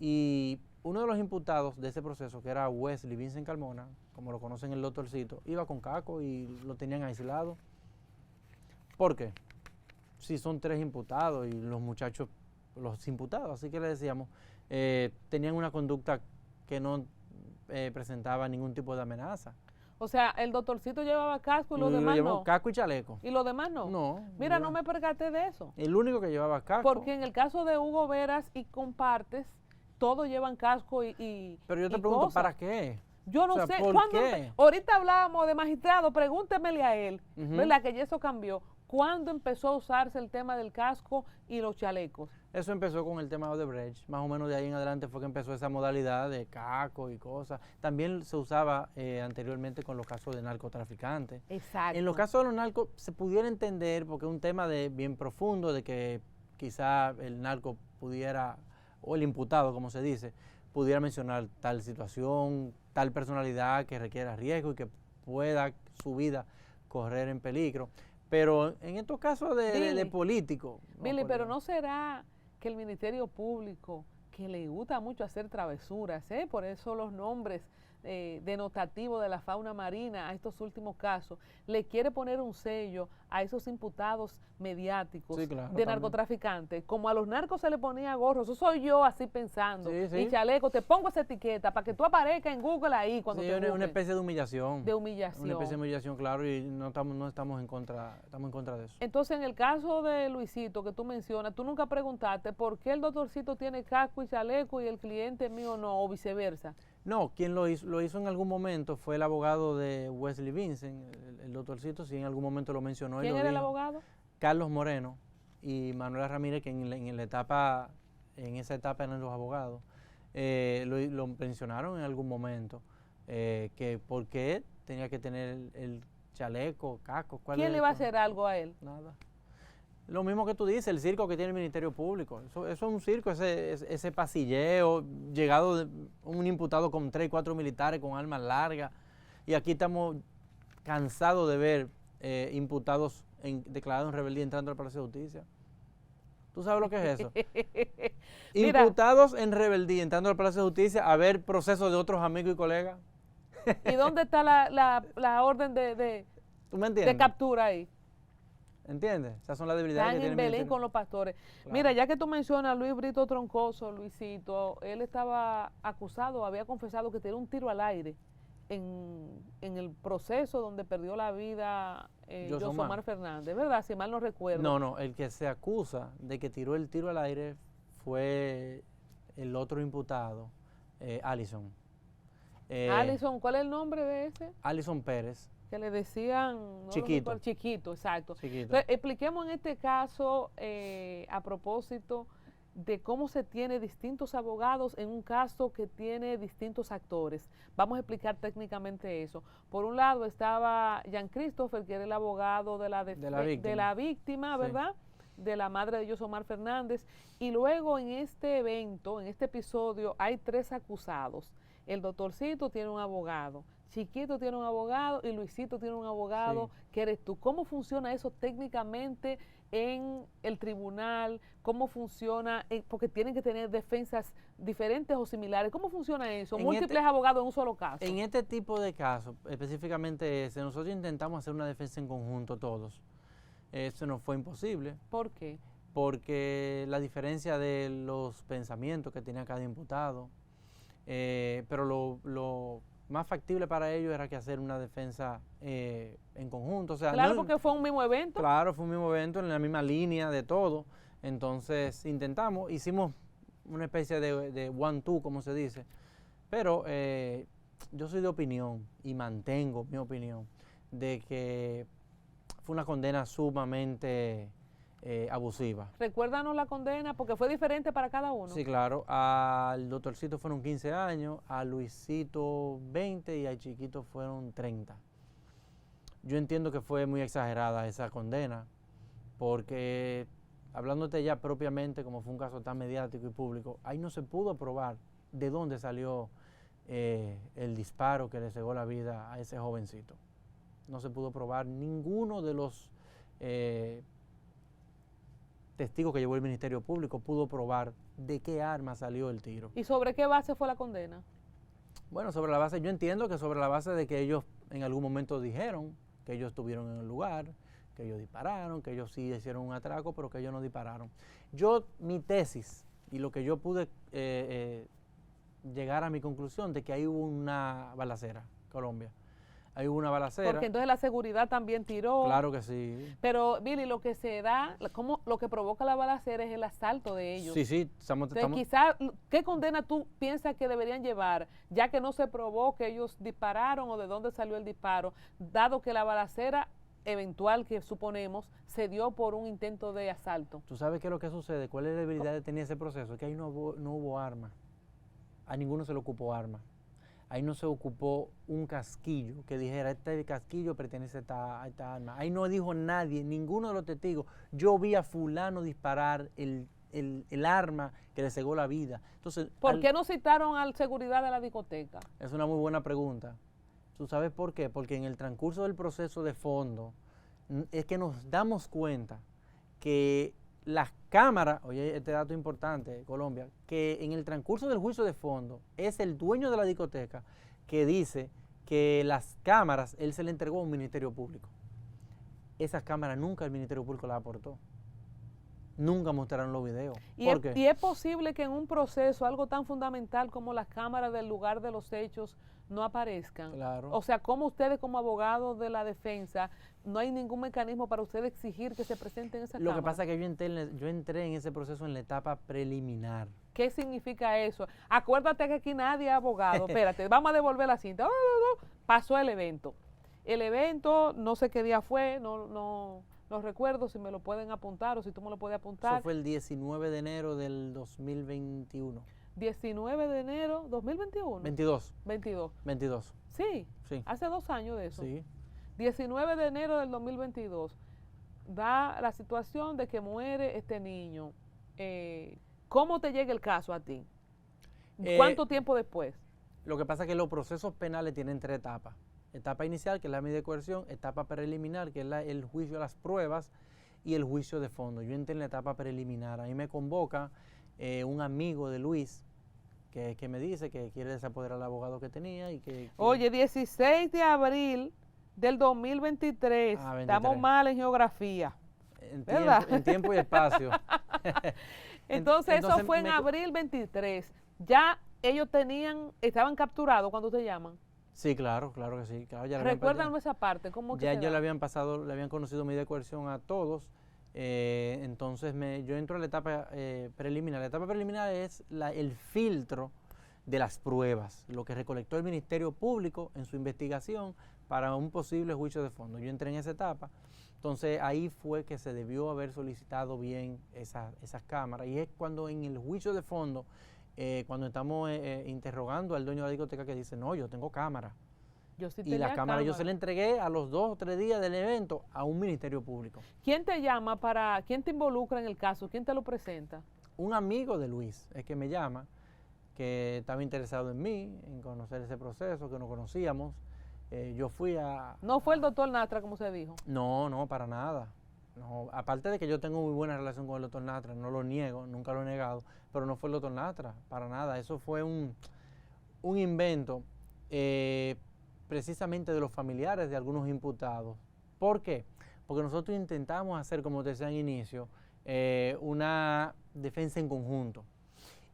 Y uno de los imputados de ese proceso, que era Wesley Vincent Carmona, como lo conocen el doctorcito, iba con Caco y lo tenían aislado. ¿Por qué? Si son 3 imputados y los muchachos, los imputados, así que le decíamos, tenían una conducta que no presentaba ningún tipo de amenaza. O sea, el doctorcito llevaba casco y los demás no. Casco y chaleco. ¿Y los demás no? No. Mira, no me percaté de eso. El único que llevaba casco. Porque en el caso de Hugo Veras y compartes, todos llevan casco y Pero yo te pregunto, cosas. ¿para qué? Yo no sé. ¿Por qué? Ahorita hablábamos de magistrado, pregúntemele a él, ¿verdad? Que ya eso cambió. ¿Cuándo empezó a usarse el tema del casco y los chalecos? Eso empezó con el tema de Odebrecht, más o menos de ahí en adelante fue que empezó esa modalidad de casco y cosas. También se usaba anteriormente con los casos de narcotraficantes. Exacto. En los casos de los narcos se pudiera entender, porque es un tema bien profundo, de que quizá el narco pudiera, o el imputado, como se dice, pudiera mencionar tal situación, tal personalidad que requiera riesgo y que pueda su vida correr en peligro. Pero en estos casos de políticos... Billy, pero ¿no será que el Ministerio Público, que le gusta mucho hacer travesuras, por eso los nombres denotativos de la fauna marina a estos últimos casos, le quiere poner un sello a esos imputados mediáticos de narcotraficantes? Como a los narcos se le ponía gorro, eso soy yo así pensando, y chaleco, te pongo esa etiqueta para que tú aparezcas en Google ahí cuando te busquen. Una especie de humillación. De humillación. Una especie de humillación, claro, y no estamos en contra de eso. Entonces, en el caso de Luisito que tú mencionas, tú nunca preguntaste por qué el doctorcito tiene casco y chaleco y el cliente mío no, o viceversa. No, quien lo hizo en algún momento fue el abogado de Wesley Vincent, el doctorcito, sí en algún momento lo mencionó. ¿Quién era el abogado? Carlos Moreno y Manuela Ramírez, que en esa etapa eran los abogados, lo mencionaron en algún momento, que por qué tenía que tener el chaleco, casco. ¿Quién le iba a hacer algo a él? Nada. Lo mismo que tú dices, el circo que tiene el Ministerio Público. Eso es un circo, ese pasilleo, llegado de un imputado con 3, 4 militares con armas largas. Y aquí estamos cansados de ver imputados declarados en rebeldía entrando al Palacio de Justicia. ¿Tú sabes lo que es eso? Imputados en rebeldía entrando al Palacio de Justicia a ver procesos de otros amigos y colegas. ¿Y dónde está la orden ¿Tú me entiendes? de captura ahí? ¿Entiendes? Esas son las debilidades que tiene el Belén con los pastores. Claro. Mira, ya que tú mencionas a Luis Brito Troncoso, Luisito, él estaba acusado, había confesado que tiró un tiro al aire en el proceso donde perdió la vida Joshua Omar Fernández, ¿verdad? Si mal no recuerdo. No, el que se acusa de que tiró el tiro al aire fue el otro imputado, Alison. Alison, ¿cuál es el nombre de ese? Alison Pérez. Que le decían... No Chiquito. Chiquito, exacto. Chiquito. Entonces, expliquemos en este caso, a propósito de cómo se tiene distintos abogados en un caso que tiene distintos actores. Vamos a explicar técnicamente eso. Por un lado estaba Jean Christopher, que era el abogado de la víctima, ¿verdad? Sí. De la madre de Joshua Omar Fernández. Y luego en este evento, en este episodio, hay 3 acusados. El doctorcito tiene un abogado, Chiquito tiene un abogado y Luisito tiene un abogado, sí, que eres tú. ¿Cómo funciona eso técnicamente en el tribunal? ¿Cómo funciona? Porque tienen que tener defensas diferentes o similares. ¿Cómo funciona eso? Múltiples abogados en un solo caso. En este tipo de casos, específicamente ese, nosotros intentamos hacer una defensa en conjunto todos. Eso no fue imposible. ¿Por qué? Porque la diferencia de los pensamientos que tenía cada imputado, pero lo más factible para ellos era que hacer una defensa en conjunto. O sea, claro, porque fue un mismo evento. Claro, fue un mismo evento, en la misma línea de todo. Entonces hicimos una especie de one-two, como se dice. Pero yo soy de opinión y mantengo mi opinión de que fue una condena sumamente abusiva. Recuérdanos la condena, porque fue diferente para cada uno. Sí, claro. Al doctorcito fueron 15 años, a Luisito 20 y al chiquito fueron 30. Yo entiendo que fue muy exagerada esa condena, porque hablándote ya propiamente, como fue un caso tan mediático y público, ahí no se pudo probar de dónde salió el disparo que le cegó la vida a ese jovencito. No se pudo probar ninguno de los testigos que llevó el Ministerio Público pudo probar de qué arma salió el tiro. ¿Y sobre qué base fue la condena? Bueno, sobre la base, yo entiendo que sobre la base de que ellos en algún momento dijeron que ellos estuvieron en el lugar, que ellos dispararon, que ellos sí hicieron un atraco, pero que ellos no dispararon. Mi tesis y lo que yo pude llegar a mi conclusión de que ahí hubo una balacera, Colombia. Ahí hubo una balacera. Porque entonces la seguridad también tiró. Claro que sí. Pero, Billy, lo que se da, lo que provoca la balacera es el asalto de ellos. Sí, sí. Quizás, ¿qué condena tú piensas que deberían llevar, ya que no se probó que ellos dispararon o de dónde salió el disparo, dado que la balacera eventual que suponemos se dio por un intento de asalto? ¿Tú sabes qué es lo que sucede? ¿Cuál es la debilidad de tener ese proceso? Es que ahí no hubo arma. A ninguno se le ocupó arma. Ahí no se ocupó un casquillo que dijera, este casquillo pertenece a esta arma. Ahí no dijo nadie, ninguno de los testigos. Yo vi a fulano disparar el arma que le cegó la vida. Entonces, ¿por qué no citaron al seguridad de la discoteca? Es una muy buena pregunta. ¿Tú sabes por qué? Porque en el transcurso del proceso de fondo es que nos damos cuenta que las cámaras, oye, este dato importante, Colombia, que en el transcurso del juicio de fondo es el dueño de la discoteca que dice que las cámaras él se le entregó a un ministerio público. Esas cámaras nunca el Ministerio Público las aportó. Nunca mostraron los videos. ¿Por qué? Y es posible que en un proceso algo tan fundamental como las cámaras del lugar de los hechos no aparezcan. Claro. O sea, como ustedes como abogados de la defensa, no hay ningún mecanismo para ustedes exigir que se presenten esas cámaras. Lo que pasa es que yo entré en ese proceso en la etapa preliminar. ¿Qué significa eso? Acuérdate que aquí nadie es abogado. Espérate, vamos a devolver la cinta. Pasó el evento. El evento, no sé qué día fue, no recuerdo, si me lo pueden apuntar o si tú me lo puedes apuntar. Eso fue el 19 de enero del 2021. 19 de enero, 2021. 22. 22. Sí, sí. Hace 2 años de eso. Sí. 19 de enero del 2022. Da la situación de que muere este niño. ¿Cómo te llega el caso a ti? ¿Cuánto tiempo después? Lo que pasa es que los procesos penales tienen 3 etapas. Etapa inicial, que es la medida de coerción, etapa preliminar, que es el juicio de las pruebas, y el juicio de fondo. Yo entré en la etapa preliminar. Ahí me convoca un amigo de Luis, que me dice que quiere desapoderar al abogado que tenía. Oye, 16 de abril del 2023. Estamos mal en geografía. En tiempo y espacio. Entonces eso fue en abril 23. Ya ellos estaban capturados cuando te llaman. Sí, claro que sí. Claro, recuérdanos esa parte, ¿cómo que ya le habían conocido medida de coerción a todos. Entonces yo entro a la etapa preliminar. La etapa preliminar es el filtro de las pruebas, lo que recolectó el Ministerio Público en su investigación para un posible juicio de fondo. Yo entré en esa etapa. Entonces ahí fue que se debió haber solicitado bien esas cámaras. Y es cuando en el juicio de fondo, cuando estamos interrogando al dueño de la discoteca, que dice, no, yo tengo cámara. Y la cámara yo se la entregué a los 2 o 3 días del evento a un ministerio público. ¿Quién te llama quién te involucra en el caso? ¿Quién te lo presenta? Un amigo de Luis es que me llama, que estaba interesado en mí, en conocer ese proceso, que nos conocíamos. Yo fui a... ¿No fue el doctor Natra, como se dijo? No, para nada. No, aparte de que yo tengo muy buena relación con el doctor Natra, no lo niego, nunca lo he negado, pero no fue el doctor Natra, para nada. Eso fue un invento precisamente de los familiares de algunos imputados. ¿Por qué? Porque nosotros intentamos hacer, como te decía al inicio, una defensa en conjunto.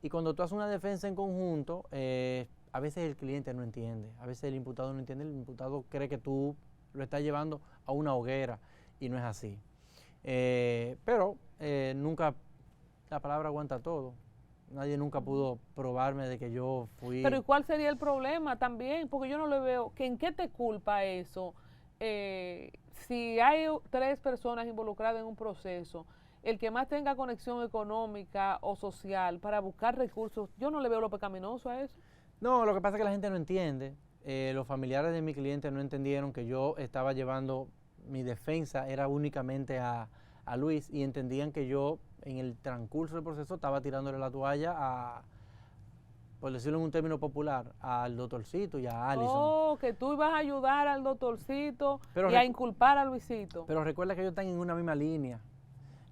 Y cuando tú haces una defensa en conjunto, a veces el cliente no entiende, a veces el imputado no entiende, el imputado cree que tú lo estás llevando a una hoguera y no es así. Pero nunca, la palabra aguanta todo. Nadie nunca pudo probarme de que yo fui... Pero ¿y cuál sería el problema también? Porque yo no le veo, ¿en qué te culpa eso? si hay 3 personas involucradas en un proceso, el que más tenga conexión económica o social para buscar recursos, yo no le veo lo pecaminoso a eso. No, lo que pasa es que la gente no entiende. Los familiares de mi cliente no entendieron que yo estaba llevando mi defensa, era únicamente a Luis, y entendían que yo en el transcurso del proceso estaba tirándole la toalla a, por decirlo en un término popular, al doctorcito y a Allison. Oh, que tú ibas a ayudar al doctorcito Pero y a inculpar a Luisito. Pero recuerda que ellos están en una misma línea.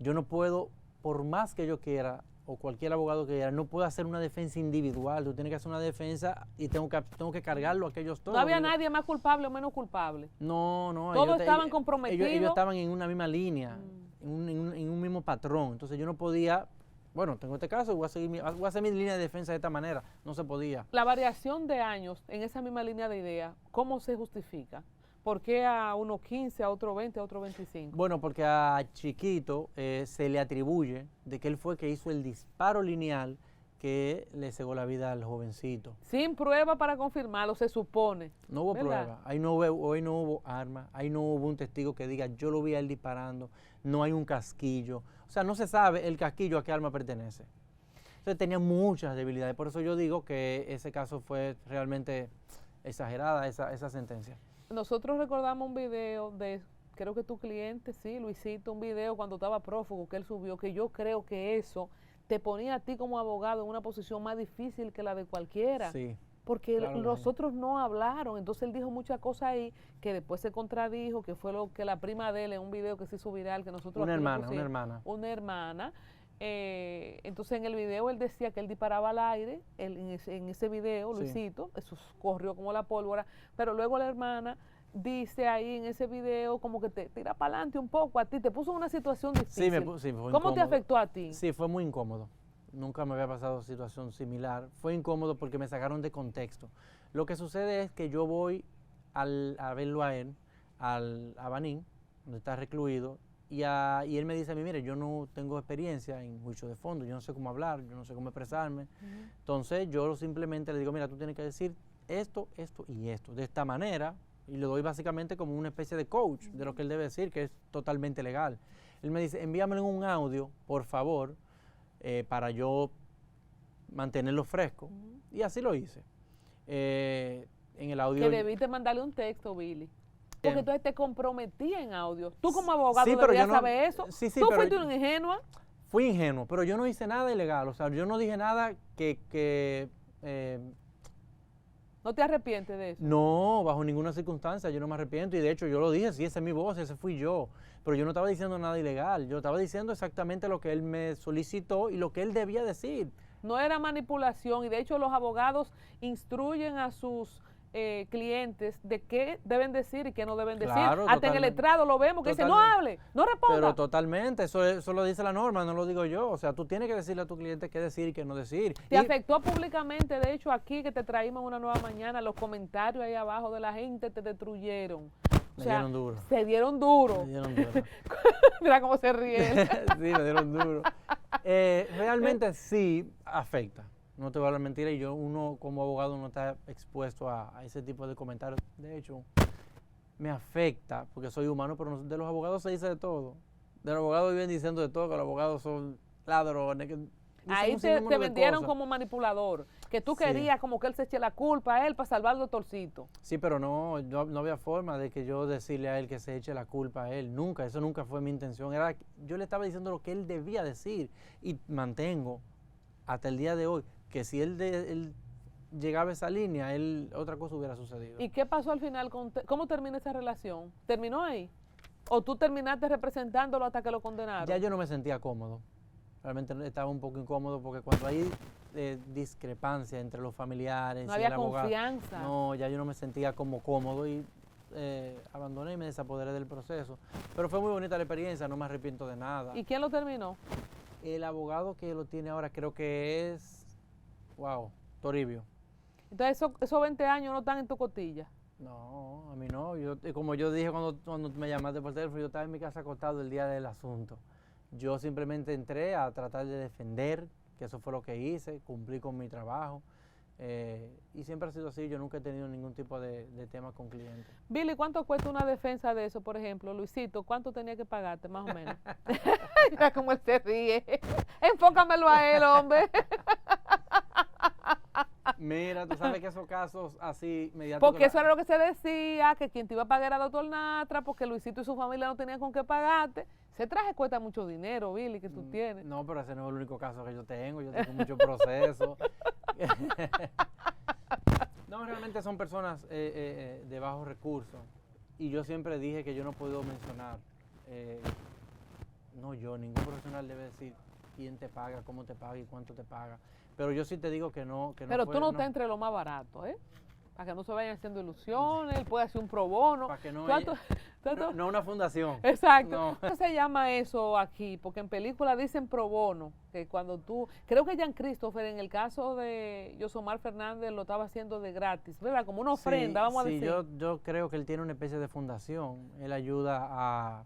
Yo no puedo, por más que yo quiera, o cualquier abogado que quiera, no puedo hacer una defensa individual. Tú tienes que hacer una defensa y tengo que cargarlo a aquellos todos. No había nadie más culpable o menos culpable. No, no. Todos estaban comprometidos. Ellos estaban en una misma línea, en un mismo patrón. Entonces yo no podía, bueno, tengo este caso, voy a hacer mi línea de defensa de esta manera. No se podía. La variación de años en esa misma línea de idea, ¿cómo se justifica? ¿Por qué a uno 15, a otro 20, a otro 25? Bueno, porque a Chiquito se le atribuye de que él fue que hizo el disparo lineal que le cegó la vida al jovencito. Sin prueba para confirmarlo, se supone. No hubo ¿verdad? prueba, ahí no hubo arma, ahí no hubo un testigo que diga yo lo vi a él disparando, no hay un casquillo. O sea, no se sabe el casquillo a qué arma pertenece. Entonces tenía muchas debilidades, por eso yo digo que ese caso fue realmente exagerada, esa sentencia. Nosotros recordamos un video de, creo que tu cliente, sí, Luisito, un video cuando estaba prófugo que él subió, que yo creo que eso te ponía a ti como abogado en una posición más difícil que la de cualquiera. Sí. Porque claro los otros no hablaron, entonces él dijo muchas cosas ahí que después se contradijo, que fue lo que la prima de él en un video que se hizo viral, que nosotros... Una hermana. Entonces en el video él decía que él disparaba al aire, en ese video, Luisito, eso corrió como la pólvora, pero luego la hermana dice ahí en ese video como que te tira para adelante un poco a ti, te puso en una situación difícil. Sí, fue ¿Cómo incómodo. te afectó a ti? Sí, fue muy incómodo. Nunca me había pasado situación similar. Fue incómodo porque me sacaron de contexto. Lo que sucede es que yo voy a verlo a él, a Banín, donde está recluido, y él me dice a mí, mire, yo no tengo experiencia en juicio de fondo, yo no sé cómo hablar, yo no sé cómo expresarme. Entonces yo simplemente le digo, mira, tú tienes que decir esto, esto y esto, de esta manera, y le doy básicamente como una especie de coach de lo que él debe decir, que es totalmente legal. Él me dice, envíamelo en un audio, por favor, para yo mantenerlo fresco. Y así lo hice. En el audio... Que debiste mandarle un texto, Billy. Porque entonces te comprometí en audio. Tú como abogado sí, deberías saber eso. Sí, ¿Tú fuiste una ingenua? Fui ingenuo, pero yo no hice nada ilegal. O sea, yo no dije nada ¿No te arrepientes de eso? No, bajo ninguna circunstancia, yo no me arrepiento. Y de hecho yo lo dije, sí, esa es mi voz, ese fui yo. Pero yo no estaba diciendo nada ilegal. Yo estaba diciendo exactamente lo que él me solicitó y lo que él debía decir. No era manipulación y de hecho los abogados instruyen a sus clientes de qué deben decir y qué no deben decir. Claro, hasta en el letrado lo vemos que dice no hable, no responda. Pero totalmente, eso lo dice la norma, no lo digo yo. O sea, tú tienes que decirle a tu cliente qué decir y qué no decir. Te afectó públicamente, de hecho aquí que te traímos una nueva mañana, los comentarios ahí abajo de la gente te destruyeron. Me dieron duro. Se dieron duro. Me dieron duro. Mira cómo se ríe. Sí, me dieron duro. Realmente sí afecta. No te voy a hablar mentira y uno como abogado no está expuesto a ese tipo de comentarios. De hecho, me afecta porque soy humano, pero de los abogados se dice de todo. De los abogados viven diciendo de todo, que los abogados son ladrones. Ahí te vendieron como manipulador, que tú querías como que él se eche la culpa a él para salvar al doctorcito. Sí, pero no había forma de que yo decirle a él que se eche la culpa a él. Nunca, eso nunca fue mi intención. Yo le estaba diciendo lo que él debía decir y mantengo hasta el día de hoy que si él llegaba a esa línea, otra cosa hubiera sucedido. ¿Y qué pasó al final? ¿Cómo termina esa relación? ¿Terminó ahí? ¿O tú terminaste representándolo hasta que lo condenaron? Ya yo no me sentía cómodo. Realmente estaba un poco incómodo porque cuando hay discrepancia entre los familiares no y el abogado, había confianza. No, ya yo no me sentía como cómodo y abandoné y me desapoderé del proceso. Pero fue muy bonita la experiencia, no me arrepiento de nada. ¿Y quién lo terminó? El abogado que lo tiene ahora creo que es, Toribio. Entonces esos 20 años no están en tu costilla. No, a mí no. Como yo dije cuando me llamaste por teléfono, yo estaba en mi casa acostado el día del asunto. Yo simplemente entré a tratar de defender, que eso fue lo que hice, cumplí con mi trabajo. Y siempre ha sido así, yo nunca he tenido ningún tipo de tema con clientes. Billy, ¿cuánto cuesta una defensa de eso, por ejemplo? Luisito, ¿cuánto tenía que pagarte, más o menos? Mira cómo él se ríe. Enfócamelo a él, hombre. Mira, tú sabes que esos casos así mediáticos... Porque eso era lo que se decía, que quien te iba a pagar era el doctor Natra, porque Luisito y su familia no tenían con qué pagarte. Ese traje cuesta mucho dinero, Billy, que tú tienes. No, pero ese no es el único caso que yo tengo mucho proceso. No, realmente son personas de bajos recursos. Y yo siempre dije que yo no puedo mencionar, ningún profesional debe decir quién te paga, cómo te paga y cuánto te paga. Pero yo sí te digo que no. Pero tú no estás entre lo más barato, ¿eh? Para que no se vayan haciendo ilusiones, él puede hacer un pro bono. Para que no, no una fundación. Exacto. No. ¿Cómo se llama eso aquí? Porque en películas dicen pro bono, que cuando creo que Jan Christopher en el caso de Yosomar Fernández lo estaba haciendo de gratis, ¿verdad? Como una ofrenda, sí, vamos a decir. Yo creo que él tiene una especie de fundación. Él ayuda a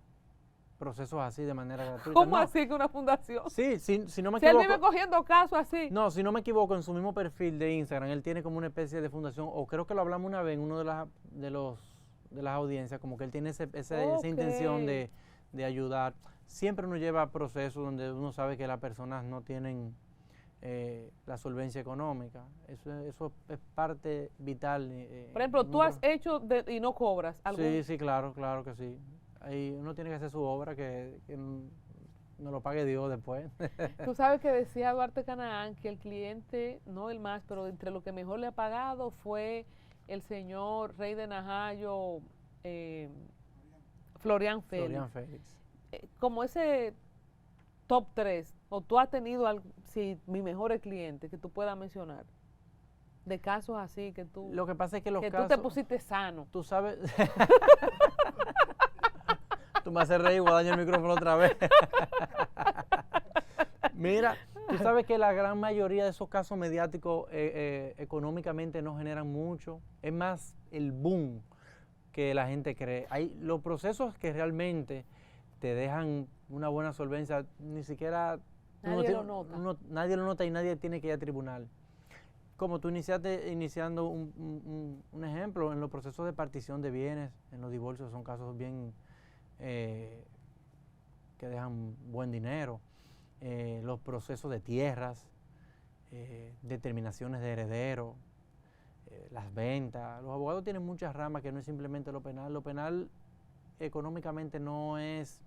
procesos así de manera gratuita. ¿Cómo así que una fundación? Sí, si no me Si equivoco. él vive cogiendo casos así. No, si no me equivoco, en su mismo perfil de Instagram, él tiene como una especie de fundación, o creo que lo hablamos una vez en uno de las audiencias, como que él tiene esa intención de ayudar. Siempre uno lleva procesos donde uno sabe que las personas no tienen la solvencia económica. Eso es parte vital. Por ejemplo, tú has hecho y no cobras algo. Sí, claro que sí. Ahí uno tiene que hacer su obra que no lo pague Dios después. Tú sabes que decía Duarte Canaán que el cliente, no el más, pero entre lo que mejor le ha pagado fue el señor Rey de Najayo, Florian Félix. Como ese top 3, o tú has tenido mis mejores clientes que tú puedas mencionar, de casos así que tú... Lo que pasa es que tú te pusiste sano. Tú sabes... Tú me haces reír, voy a dañar el micrófono otra vez. Mira, tú sabes que la gran mayoría de esos casos mediáticos económicamente no generan mucho. Es más el boom que la gente cree. Hay los procesos que realmente te dejan una buena solvencia, ni siquiera... Nadie lo nota. Nadie lo nota y nadie tiene que ir a tribunal. Como tú iniciando un ejemplo, en los procesos de partición de bienes, en los divorcios son casos bien... que dejan buen dinero, los procesos de tierras, determinaciones de herederos, las ventas. Los abogados tienen muchas ramas que no es simplemente lo penal. Lo penal económicamente no es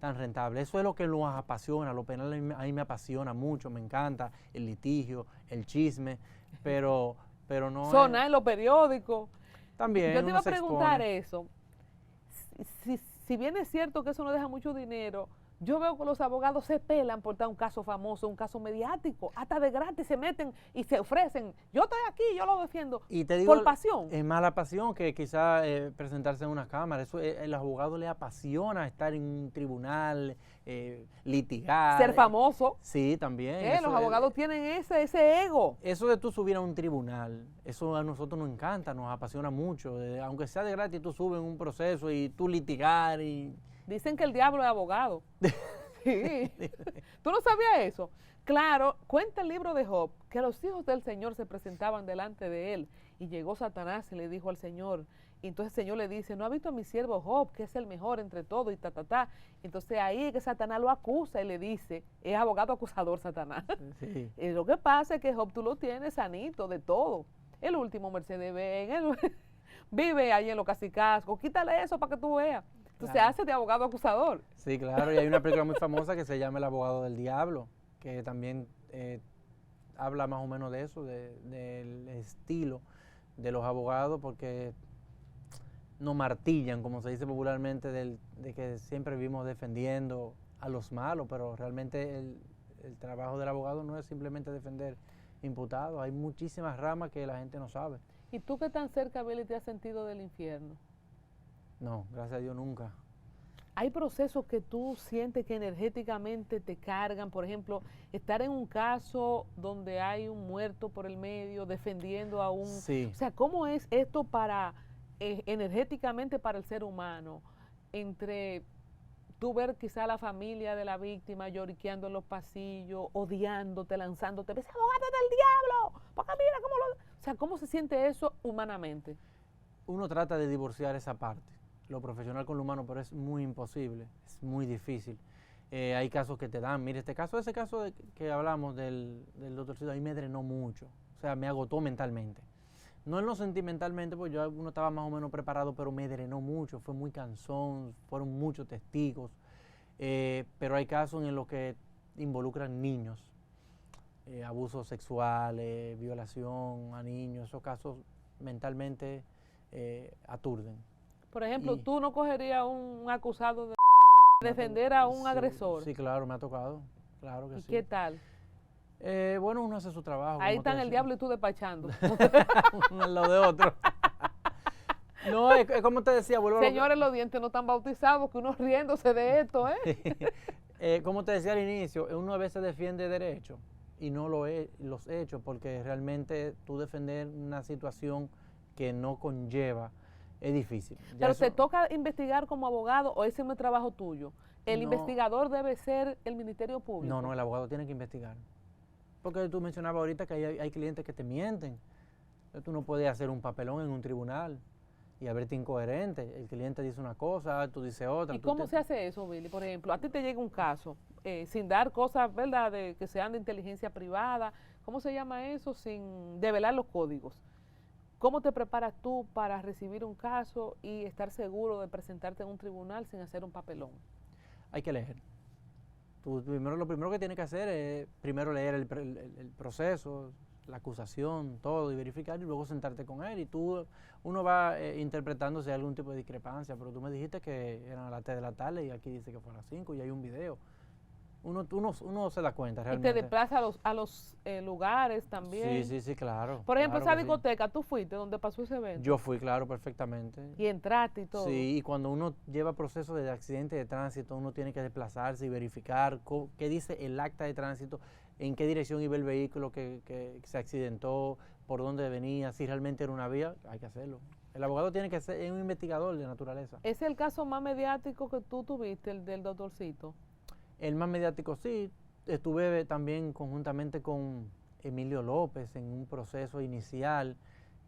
tan rentable. Eso es lo que nos apasiona. Lo penal a mí me apasiona mucho, me encanta el litigio, el chisme, pero no Sonar en los periódicos. También yo te iba a preguntar eso. Si bien es cierto que eso no deja mucho dinero, yo veo que los abogados se pelan por dar un caso famoso, un caso mediático, hasta de gratis se meten y se ofrecen. Yo estoy aquí, yo lo defiendo. Y te digo, por pasión. Es más la pasión que quizá presentarse en una cámara. Eso el abogado le apasiona estar en un tribunal, litigar. Ser famoso. Sí, también. Los abogados tienen ese ego. Eso de tú subir a un tribunal, eso a nosotros nos encanta, nos apasiona mucho. Aunque sea de gratis, tú subes en un proceso y tú litigar y... Dicen que el diablo es abogado. Sí. ¿Tú no sabías eso? Claro, cuenta el libro de Job que los hijos del Señor se presentaban delante de él y llegó Satanás y le dijo al Señor, y entonces el Señor le dice, ¿no ha visto a mi siervo Job, que es el mejor entre todos y ta? Entonces ahí es que Satanás lo acusa y le dice, es abogado acusador Satanás. Sí. Y lo que pasa es que Job tú lo tienes sanito de todo. El último Mercedes-Benz, vive ahí en los cacicascos, quítale eso para que tú veas. Tú se hace de abogado acusador. Sí, claro, y hay una película muy famosa que se llama El abogado del diablo, que también habla más o menos de eso, del estilo de los abogados, porque nos martillan, como se dice popularmente, de que siempre vivimos defendiendo a los malos, pero realmente el trabajo del abogado no es simplemente defender imputados, hay muchísimas ramas que la gente no sabe. ¿Y tú qué tan cerca, Billy, te has sentido del infierno? No, gracias a Dios nunca. Hay procesos que tú sientes que energéticamente te cargan, por ejemplo, estar en un caso donde hay un muerto por el medio, defendiendo a un... Sí. O sea, ¿cómo es esto energéticamente para el ser humano? Entre tú ver quizá a la familia de la víctima lloriqueando en los pasillos, odiándote, lanzándote, ese abogado del diablo, porque mira cómo lo... O sea, ¿cómo se siente eso humanamente? Uno trata de divorciar esa parte, lo profesional con lo humano, pero es muy imposible, es muy difícil. Hay casos que te dan, mire, ese caso que hablamos del doctorcito, ahí me drenó mucho, o sea, me agotó mentalmente. No en lo sentimentalmente, porque uno estaba más o menos preparado, pero me drenó mucho, fue muy cansón, fueron muchos testigos, pero hay casos en los que involucran niños, abusos sexuales, violación a niños, esos casos mentalmente aturden. Por ejemplo, tú no cogerías un acusado de defender a un agresor. Sí, claro, me ha tocado, claro que ¿Y sí. qué tal? Bueno, uno hace su trabajo. Ahí están el diablo y tú despachando. Uno al lado de otro. No, es como te decía, vuelvo Señores, los dientes no están bautizados, que uno riéndose de esto, ¿eh? Como te decía al inicio, uno a veces defiende derechos y no los hechos, porque realmente tú defender una situación que no conlleva es difícil. Ya Pero eso, te toca investigar como abogado o ese no es trabajo tuyo. El No. investigador debe ser el Ministerio Público. No, el abogado tiene que investigar. Porque tú mencionabas ahorita que hay clientes que te mienten. Entonces, tú no puedes hacer un papelón en un tribunal y haberte incoherente. El cliente dice una cosa, tú dices otra. ¿Y cómo se hace eso, Billy? Por ejemplo, a ti te llega un caso sin dar cosas, ¿verdad?, que sean de inteligencia privada. ¿Cómo se llama eso? Sin develar los códigos. ¿Cómo te preparas tú para recibir un caso y estar seguro de presentarte en un tribunal sin hacer un papelón? Hay que leer. Lo primero que tienes que hacer es primero leer el proceso, la acusación, todo, y verificar, y luego sentarte con él. Y uno va interpretando si hay algún tipo de discrepancia, pero tú me dijiste que eran a las 3 de la tarde y aquí dice que fue a las 5 y hay un video. Uno se da cuenta realmente. Y te desplaza a los lugares también. Sí, claro. Por ejemplo, claro esa discoteca, ¿tú fuiste donde pasó ese evento? Yo fui, claro, perfectamente. Y entraste y todo. Sí, y cuando uno lleva procesos de accidente de tránsito, uno tiene que desplazarse y verificar qué dice el acta de tránsito, en qué dirección iba el vehículo que se accidentó, por dónde venía, si realmente era una vía, hay que hacerlo. El abogado tiene que ser un investigador de naturaleza. ¿Es el caso más mediático que tú tuviste, el del doctorcito? El más mediático, sí. Estuve también conjuntamente con Emilio López en un proceso inicial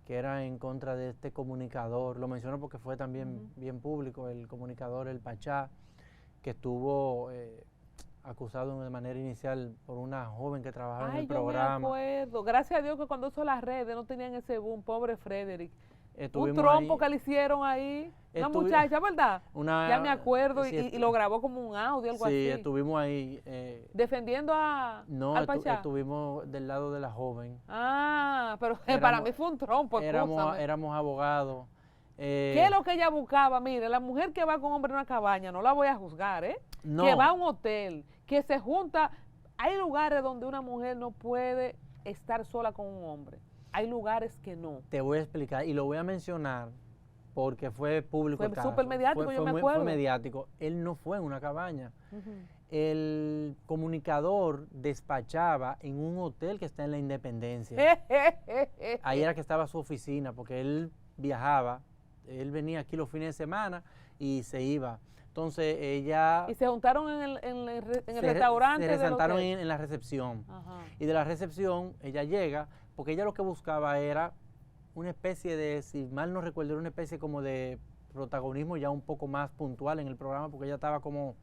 que era en contra de este comunicador. Lo menciono porque fue también bien público, el comunicador El Pachá, que estuvo acusado de manera inicial por una joven que trabajaba en el programa. Yo me acuerdo. Gracias a Dios que cuando hizo las redes no tenían ese boom, pobre Frederick. Un trompo ahí, que le hicieron ahí, una muchacha, ¿verdad? Ya me acuerdo, sí, y lo grabó como un audio, algo así. Sí, estuvimos ahí. ¿Defendiendo al Pachá? Estuvimos del lado de la joven. Ah, pero para mí fue un trompo, éramos abogados. ¿Qué es lo que ella buscaba? Mire, la mujer que va con hombre en una cabaña, no la voy a juzgar, ¿eh? No. Que va a un hotel, que se junta. Hay lugares donde una mujer no puede estar sola con un hombre. Hay lugares que no. Te voy a explicar y lo voy a mencionar porque fue público. Fue súper mediático, yo me acuerdo. Fue mediático. Él no fue en una cabaña. El comunicador despachaba en un hotel que está en la Independencia. Ahí era que estaba su oficina porque él viajaba. Él venía aquí los fines de semana y se iba. Entonces ella... Y se juntaron en el restaurante. Se sentaron en la recepción. Ajá. Y de la recepción ella llega, porque ella lo que buscaba era una especie de, si mal no recuerdo, era una especie como de protagonismo ya un poco más puntual en el programa, porque ella estaba como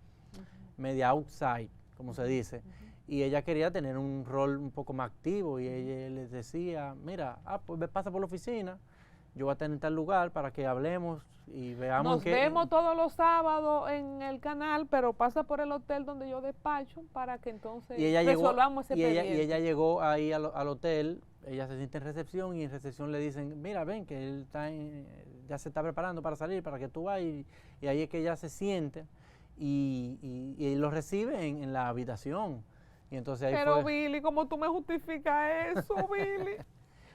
media outside, como se dice. Y ella quería tener un rol un poco más activo y ella les decía, mira, pues pasa por la oficina, yo voy a tener tal lugar para que hablemos y veamos. Nos vemos todos los sábados en el canal, pero pasa por el hotel donde yo despacho para que entonces resolvamos ese pendiente. Y ella llegó ahí al hotel, ella se siente en recepción y en recepción le dicen, mira, ven que él ya se está preparando para salir, para que tú vayas. Y ahí es que ella se siente y lo recibe en la habitación. Y entonces ahí pero Billy, ¿cómo tú me justificas eso, Billy?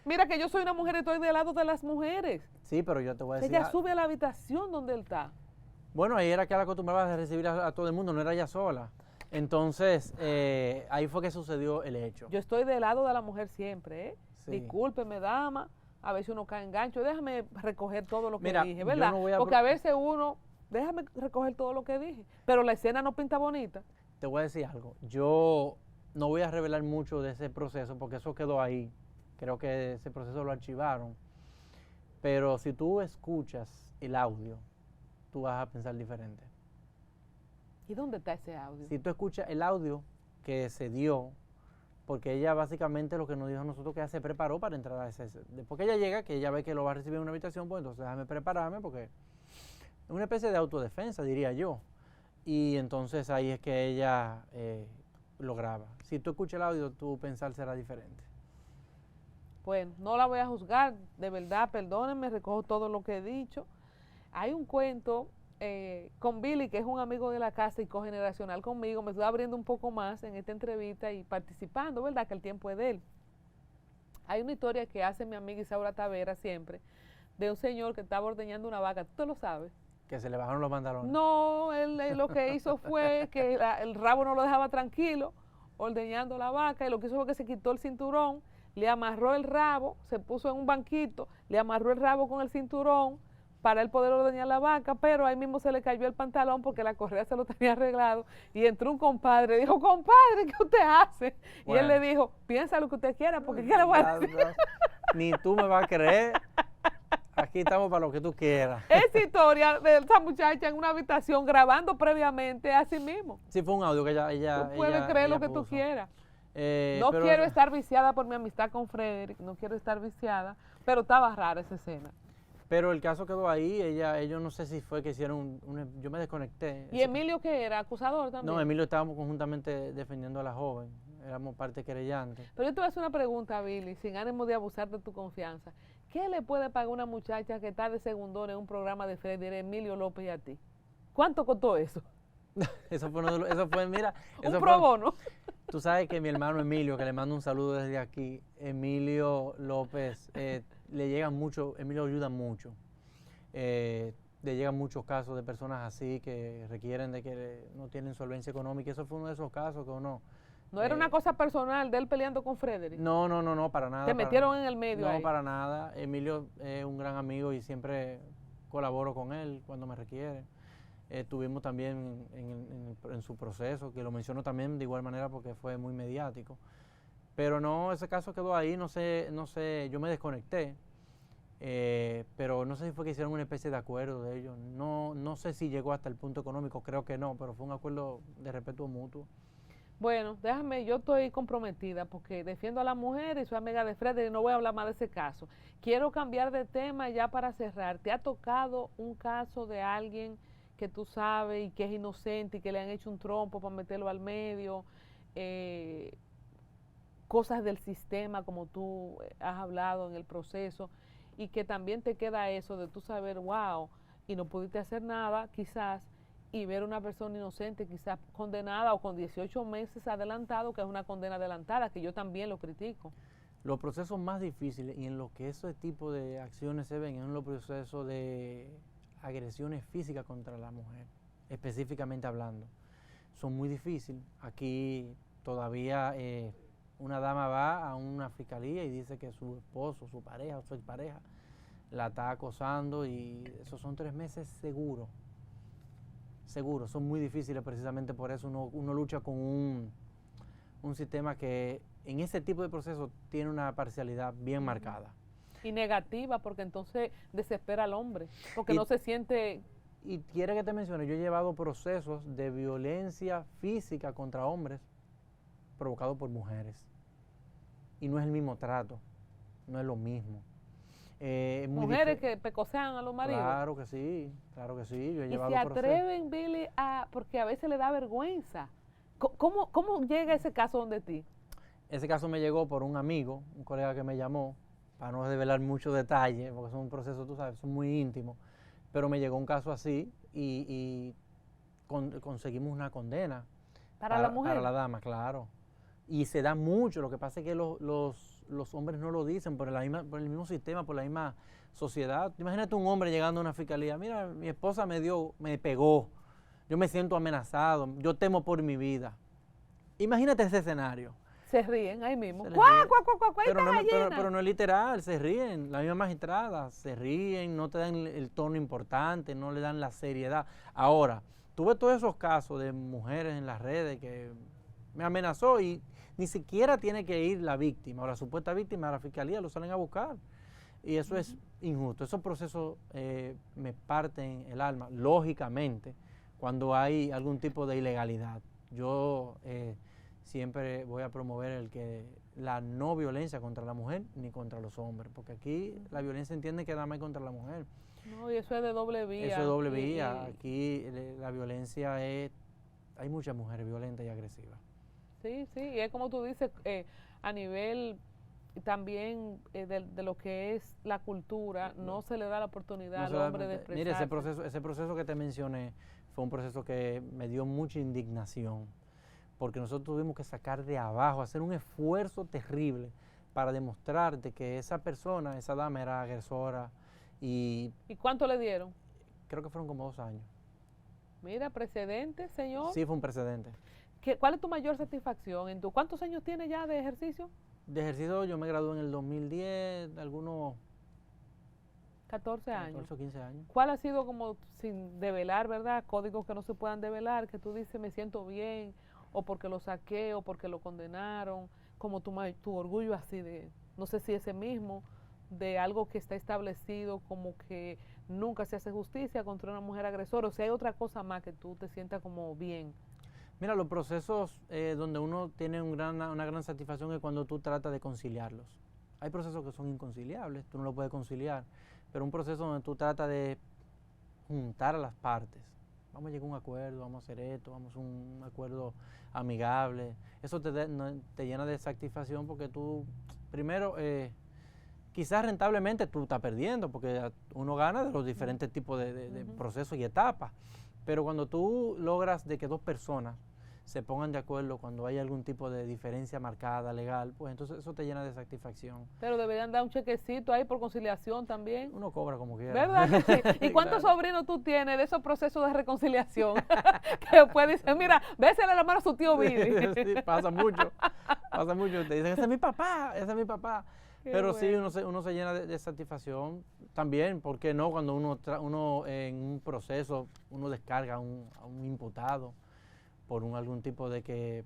Mira que yo soy una mujer y estoy del lado de las mujeres. Sí, pero yo te voy a decir... Ella sube a la habitación donde él está. Bueno, ahí era que la acostumbraba a recibir a todo el mundo, no era ella sola. Entonces, ahí fue que sucedió el hecho. Yo estoy del lado de la mujer siempre, ¿eh? Sí. Discúlpeme, dama, a veces uno cae en gancho. Déjame recoger todo lo que Mira, dije, ¿verdad? yo no voy a porque a veces uno déjame recoger todo lo que dije. Pero la escena no pinta bonita. Te voy a decir algo. Yo no voy a revelar mucho de ese proceso porque eso quedó ahí. Creo que ese proceso lo archivaron. Pero si tú escuchas el audio, tú vas a pensar diferente. ¿Y dónde está ese audio? Si tú escuchas el audio que se dio, porque ella básicamente lo que nos dijo a nosotros que ella se preparó para entrar a ese. Después que ella llega, que ella ve que lo va a recibir en una habitación, pues entonces déjame prepararme porque es una especie de autodefensa, diría yo. Y entonces ahí es que ella lo graba. Si tú escuchas el audio, tu pensar será diferente. Bueno, no la voy a juzgar, de verdad, perdónenme, recojo todo lo que he dicho. Hay un cuento con Billy, que es un amigo de la casa y cogeneracional conmigo, me estoy abriendo un poco más en esta entrevista y participando, ¿verdad? Que el tiempo es de él. Hay una historia que hace mi amiga Isaura Tavera siempre, de un señor que estaba ordeñando una vaca, ¿tú te lo sabes? Que se le bajaron los pantalones. No, él lo que hizo fue que el rabo no lo dejaba tranquilo, ordeñando la vaca, y lo que hizo fue que se quitó el cinturón, le amarró el rabo, se puso en un banquito, le amarró el rabo con el cinturón para él poder ordeñar la vaca, pero ahí mismo se le cayó el pantalón porque la correa se lo tenía arreglado y entró un compadre, dijo, compadre, ¿qué usted hace? Bueno. Y él le dijo, piensa lo que usted quiera, porque ¿qué le voy a decir? Ni tú me vas a creer. Aquí estamos para lo que tú quieras. Esa historia de esa muchacha en una habitación grabando previamente a sí mismo. Sí, fue un audio que ella tú puedes creer lo que tú quieras. No quiero estar viciada por mi amistad con Frederick, no quiero estar viciada, pero estaba rara esa escena. Pero el caso quedó ahí, ellos no sé si fue que hicieron, yo me desconecté. ¿Y Emilio qué era? ¿Acusador también? No, Emilio estábamos conjuntamente defendiendo a la joven, éramos parte querellante. Pero yo te voy a hacer una pregunta, Billy, sin ánimo de abusar de tu confianza. ¿Qué le puede pagar una muchacha que está de segundón en un programa de Frederick, Emilio López y a ti? ¿Cuánto costó eso? Eso fue, mira. Un pro bono. Tú sabes que mi hermano Emilio, que le mando un saludo desde aquí, Emilio López, le llega mucho, Emilio ayuda mucho. Le llegan muchos casos de personas así que requieren de que no tienen solvencia económica. Eso fue uno de esos casos que uno... ¿No era una cosa personal de él peleando con Frederick? No, para nada. ¿Te metieron en el medio ahí? No, para nada. Emilio es un gran amigo y siempre colaboro con él cuando me requiere. Estuvimos también en su proceso, que lo menciono también de igual manera porque fue muy mediático. Pero no, ese caso quedó ahí, no sé, yo me desconecté, pero no sé si fue que hicieron una especie de acuerdo de ellos. No sé si llegó hasta el punto económico, creo que no, pero fue un acuerdo de respeto mutuo. Bueno, déjame, yo estoy comprometida porque defiendo a la mujer y soy amiga de Frederick y no voy a hablar más de ese caso. Quiero cambiar de tema ya para cerrar. ¿Te ha tocado un caso de alguien que tú sabes y que es inocente y que le han hecho un trompo para meterlo al medio? Cosas del sistema como tú has hablado en el proceso y que también te queda eso de tú saber, wow, y no pudiste hacer nada quizás, y ver una persona inocente quizás condenada o con 18 meses adelantado, que es una condena adelantada, que yo también lo critico. Los procesos más difíciles y en los que ese tipo de acciones se ven es en los procesos de agresiones físicas contra la mujer, específicamente hablando. Son muy difíciles. Aquí todavía una dama va a una fiscalía y dice que su esposo, su pareja o su expareja la está acosando y esos son 3 meses seguros. Seguros, son muy difíciles precisamente por eso uno lucha con un sistema que en ese tipo de procesos tiene una parcialidad bien marcada. Y negativa, porque entonces desespera al hombre, porque no se siente... Y quiere que te mencione, yo he llevado procesos de violencia física contra hombres provocados por mujeres. Y no es el mismo trato, no es lo mismo. Mujeres que pecosean a los maridos. Claro que sí, yo he llevado y se atreven, Billy, porque a veces le da vergüenza. ¿Cómo llega ese caso donde ti? Ese caso me llegó por un amigo, un colega que me llamó, para no develar muchos detalles, porque son un proceso, tú sabes, son muy íntimos, pero me llegó un caso así y conseguimos una condena. ¿Para la mujer? Para la dama, claro. Y se da mucho, lo que pasa es que los hombres no lo dicen por el mismo sistema, por la misma sociedad. Imagínate un hombre llegando a una fiscalía, mira, mi esposa me pegó, yo me siento amenazado, yo temo por mi vida. Imagínate ese escenario. Se ríen ahí mismo. Se les ¡Cuá, ríe. cuá, cuá, cuá, cuá! Pero ¡Esta no, gallina! pero no es literal, se ríen. La misma magistrada se ríen, no te dan el tono importante, no le dan la seriedad. Ahora, tuve todos esos casos de mujeres en las redes que me amenazó y ni siquiera tiene que ir la víctima o la supuesta víctima a la fiscalía, lo salen a buscar. Y eso es injusto. Esos procesos me parten el alma, lógicamente, cuando hay algún tipo de ilegalidad. Yo siempre voy a promover la no violencia contra la mujer ni contra los hombres, porque aquí la violencia entiende que nada más contra la mujer. No, y eso es de doble vía. Eso es doble vía. Aquí la violencia es... Hay muchas mujeres violentas y agresivas. Sí, sí, y es como tú dices, a nivel también de lo que es la cultura, no se le da la oportunidad al hombre de expresarse. Mire, ese proceso que te mencioné fue un proceso que me dio mucha indignación, porque nosotros tuvimos que sacar de abajo, hacer un esfuerzo terrible para demostrarte que esa persona, esa dama era agresora. ¿Y cuánto le dieron? Creo que fueron como 2 años. Mira, precedente, señor. Sí, fue un precedente. ¿Cuál es tu mayor satisfacción? ¿Cuántos años tienes ya de ejercicio? De ejercicio yo me gradué en el 2010, algunos 14 años. 14 o 15 años. ¿Cuál ha sido como, sin develar, verdad, códigos que no se puedan develar, que tú dices me siento bien, o porque lo saqué, o porque lo condenaron, como tu orgullo así de, no sé si ese mismo, de algo que está establecido como que nunca se hace justicia contra una mujer agresora, o si hay otra cosa más que tú te sientas como bien? Mira, los procesos donde uno tiene una gran satisfacción es cuando tú tratas de conciliarlos. Hay procesos que son inconciliables, tú no lo puedes conciliar, pero un proceso donde tú tratas de juntar a las partes. Vamos a llegar a un acuerdo, vamos a hacer esto, vamos a un acuerdo amigable. Eso te llena de satisfacción porque tú, primero, quizás rentablemente tú estás perdiendo porque uno gana de los diferentes tipos de procesos y etapas. Pero cuando tú logras de que 2 personas se pongan de acuerdo cuando hay algún tipo de diferencia marcada, legal, pues entonces eso te llena de satisfacción. Pero deberían dar un chequecito ahí por conciliación también. Uno cobra como quiera. ¿Verdad que sí? ¿Y cuántos sobrinos tú tienes de esos procesos de reconciliación? Que después dicen, mira, bésale la mano a su tío Billy. Sí, pasa mucho. Te dicen, ese es mi papá, ese es mi papá. Pero bueno, sí, uno se llena de satisfacción. También, ¿por qué no? Cuando uno en un proceso, uno descarga a un imputado por algún tipo de que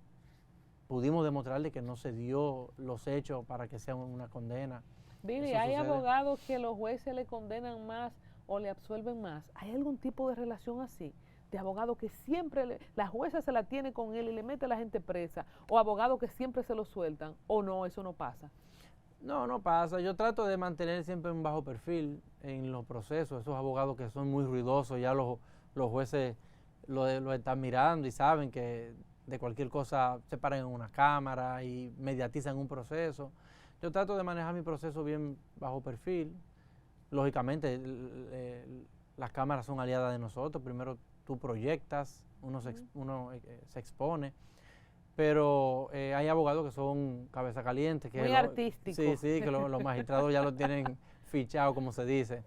pudimos demostrarle que no se dio los hechos para que sea una condena. Billy, ¿hay abogados que los jueces le condenan más o le absuelven más? ¿Hay algún tipo de relación así? De abogado que siempre, la jueza se la tiene con él y le mete a la gente presa, o abogado que siempre se lo sueltan, o no, eso no pasa. No, no pasa. Yo trato de mantener siempre un bajo perfil en los procesos. Esos abogados que son muy ruidosos, ya los jueces lo están mirando y saben que de cualquier cosa se paran en una cámara y mediatizan un proceso. Yo trato de manejar mi proceso bien bajo perfil. Lógicamente, las cámaras son aliadas de nosotros. Primero tú proyectas, uno se expone. Pero hay abogados que son cabeza caliente. Que muy artísticos. Sí, sí, que los magistrados ya lo tienen fichado, como se dice.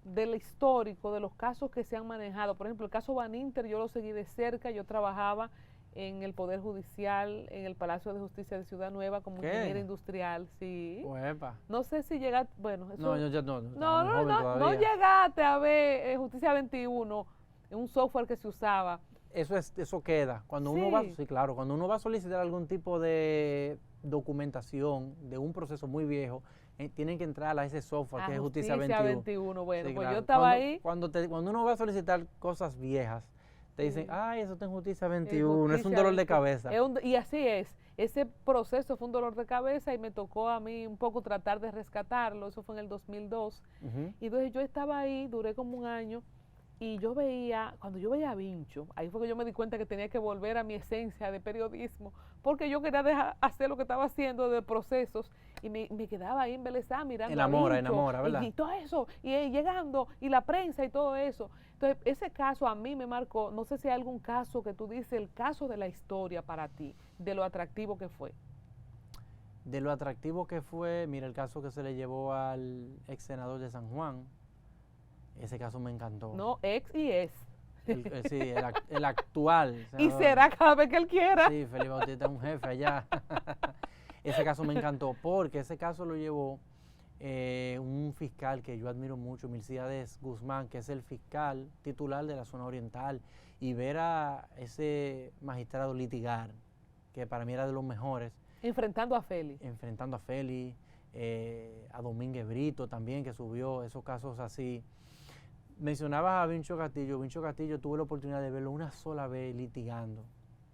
Del histórico, de los casos que se han manejado, por ejemplo, el caso Baninter, yo lo seguí de cerca, yo trabajaba en el Poder Judicial, en el Palacio de Justicia de Ciudad Nueva como ingeniera industrial, sí. Uepa. No sé si llegaste, bueno, eso... No llegaste a ver Justicia 21, un software que se usaba. Eso queda. Cuando uno va, sí, claro, cuando uno va a solicitar algún tipo de documentación de un proceso muy viejo, tienen que entrar a ese software que es Justicia 21. Bueno, sí, pues claro. yo estaba ahí. Cuando uno va a solicitar cosas viejas, te dicen, ay, eso está en Justicia 21, es un dolor de cabeza. Y así es. Ese proceso fue un dolor de cabeza y me tocó a mí un poco tratar de rescatarlo. Eso fue en el 2002. Y entonces yo estaba ahí, duré como un año. Y yo veía, cuando yo veía a Vincho, ahí fue que yo me di cuenta que tenía que volver a mi esencia de periodismo, porque yo quería dejar hacer lo que estaba haciendo de procesos, y me quedaba ahí embelesada mirando enamora, ¿verdad? Y todo eso, y llegando, y la prensa y todo eso. Entonces, ese caso a mí me marcó. No sé si hay algún caso que tú dices, el caso de la historia para ti, de lo atractivo que fue. De lo atractivo que fue, mira, el caso que se le llevó al ex senador de San Juan. Ese caso me encantó. No, ex y es. Sí, el actual Y senador. será cada vez que él quiera. Sí, Félix Bautista es un jefe allá. Ese caso me encantó porque ese caso lo llevó un fiscal que yo admiro mucho, Milcíades Guzmán, que es el fiscal titular de la zona oriental, y ver a ese magistrado litigar, que para mí era de los mejores, Enfrentando a Félix. enfrentando a Félix, a Domínguez Brito también, que subió esos casos así. Mencionabas a Vincho Castillo tuve la oportunidad de verlo una sola vez litigando,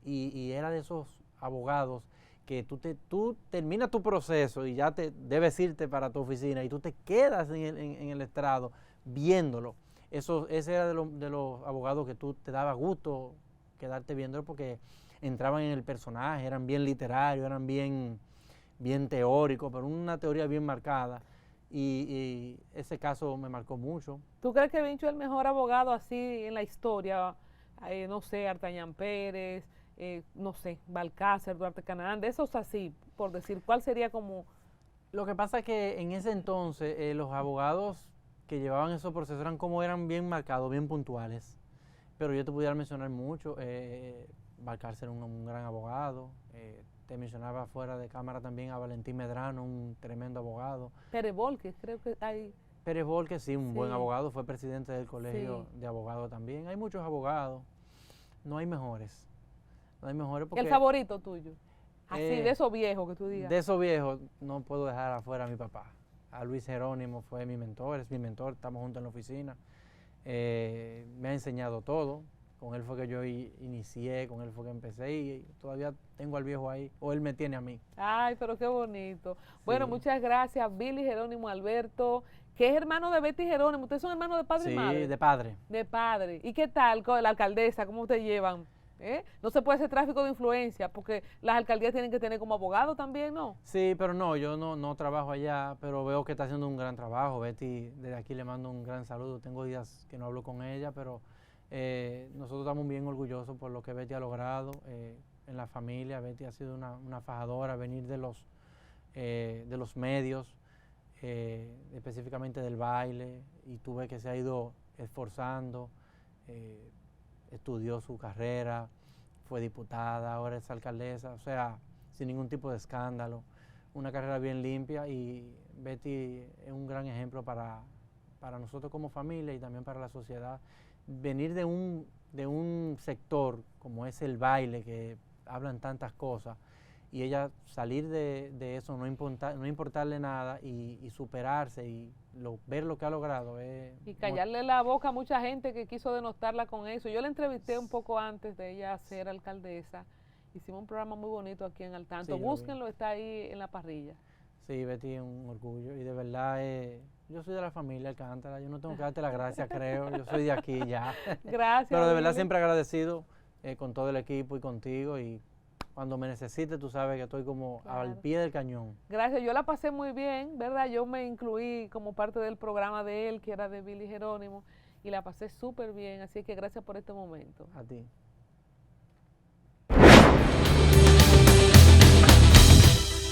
y era de esos abogados que tú terminas tu proceso y ya te debes irte para tu oficina y tú te quedas en el estrado viéndolo. Ese era de los abogados que tú te daba gusto quedarte viéndolo porque entraban en el personaje, eran bien literarios, eran bien teóricos, pero una teoría bien marcada. Y ese caso me marcó mucho. ¿Tú crees que Vincho es el mejor abogado así en la historia? No sé, Artañán Pérez, no sé, Balcácer, Duarte Canaan, de esos así, por decir, ¿cuál sería como...? Lo que pasa es que en ese entonces los abogados que llevaban esos procesos eran bien marcados, bien puntuales. Pero yo te pudiera mencionar mucho. Balcácer era un gran abogado. Te mencionaba fuera de cámara también a Valentín Medrano, un tremendo abogado. Pérez Volques, creo que hay... Pérez Volques, sí, un buen Sí. abogado, fue presidente del colegio Sí. de abogados también. Hay muchos abogados, no hay mejores. No hay mejores porque... El favorito tuyo. Así, Eh, de esos viejos que tú digas. De esos viejos no puedo dejar afuera a mi papá. A Luis Jerónimo fue mi mentor, es mi mentor, estamos juntos en la oficina. Me ha enseñado todo. Con él fue que yo inicié, con él fue que empecé y todavía tengo al viejo ahí, o él me tiene a mí. Ay, pero qué bonito. Bueno, Sí. muchas gracias, Billy Jerónimo Alberto, que es hermano de Betty Jerónimo. ¿Ustedes son hermanos de padre y madre? Sí, de padre. De padre. ¿Y qué tal con la alcaldesa? ¿Cómo te llevan? No se puede hacer tráfico de influencia porque las alcaldías tienen que tener como abogado también, ¿no? Sí, pero no, yo no trabajo allá, pero veo que está haciendo un gran trabajo. Betty, desde aquí le mando un gran saludo. Tengo días que no hablo con ella, pero nosotros estamos bien orgullosos por lo que Betty ha logrado en la familia. Betty ha sido una fajadora, venir de los medios, específicamente del baile, y tú ves que se ha ido esforzando, estudió su carrera, fue diputada, ahora es alcaldesa, o sea, sin ningún tipo de escándalo, una carrera bien limpia, y Betty es un gran ejemplo para nosotros como familia y también para la sociedad. Venir de un sector como es el baile, que hablan tantas cosas, y ella salir de eso, no importarle nada y superarse y ver lo que ha logrado. Y callarle la boca a mucha gente que quiso denostarla con eso. Yo la entrevisté un poco antes de ella ser alcaldesa. Hicimos un programa muy bonito aquí en Al Tanto. Sí, Búsquenlo, está ahí en la parrilla. Sí, Betty es un orgullo y de verdad yo soy de la familia Alcántara, yo no tengo que darte las gracias, creo, yo soy de aquí ya. Gracias. Pero de verdad Billy. siempre agradecido con todo el equipo y contigo, y cuando me necesites tú sabes que estoy como Claro. al pie del cañón. Gracias, yo la pasé muy bien, ¿verdad? Yo me incluí como parte del programa de él, que era de Billy Jerónimo, y la pasé súper bien, así que gracias por este momento. A ti.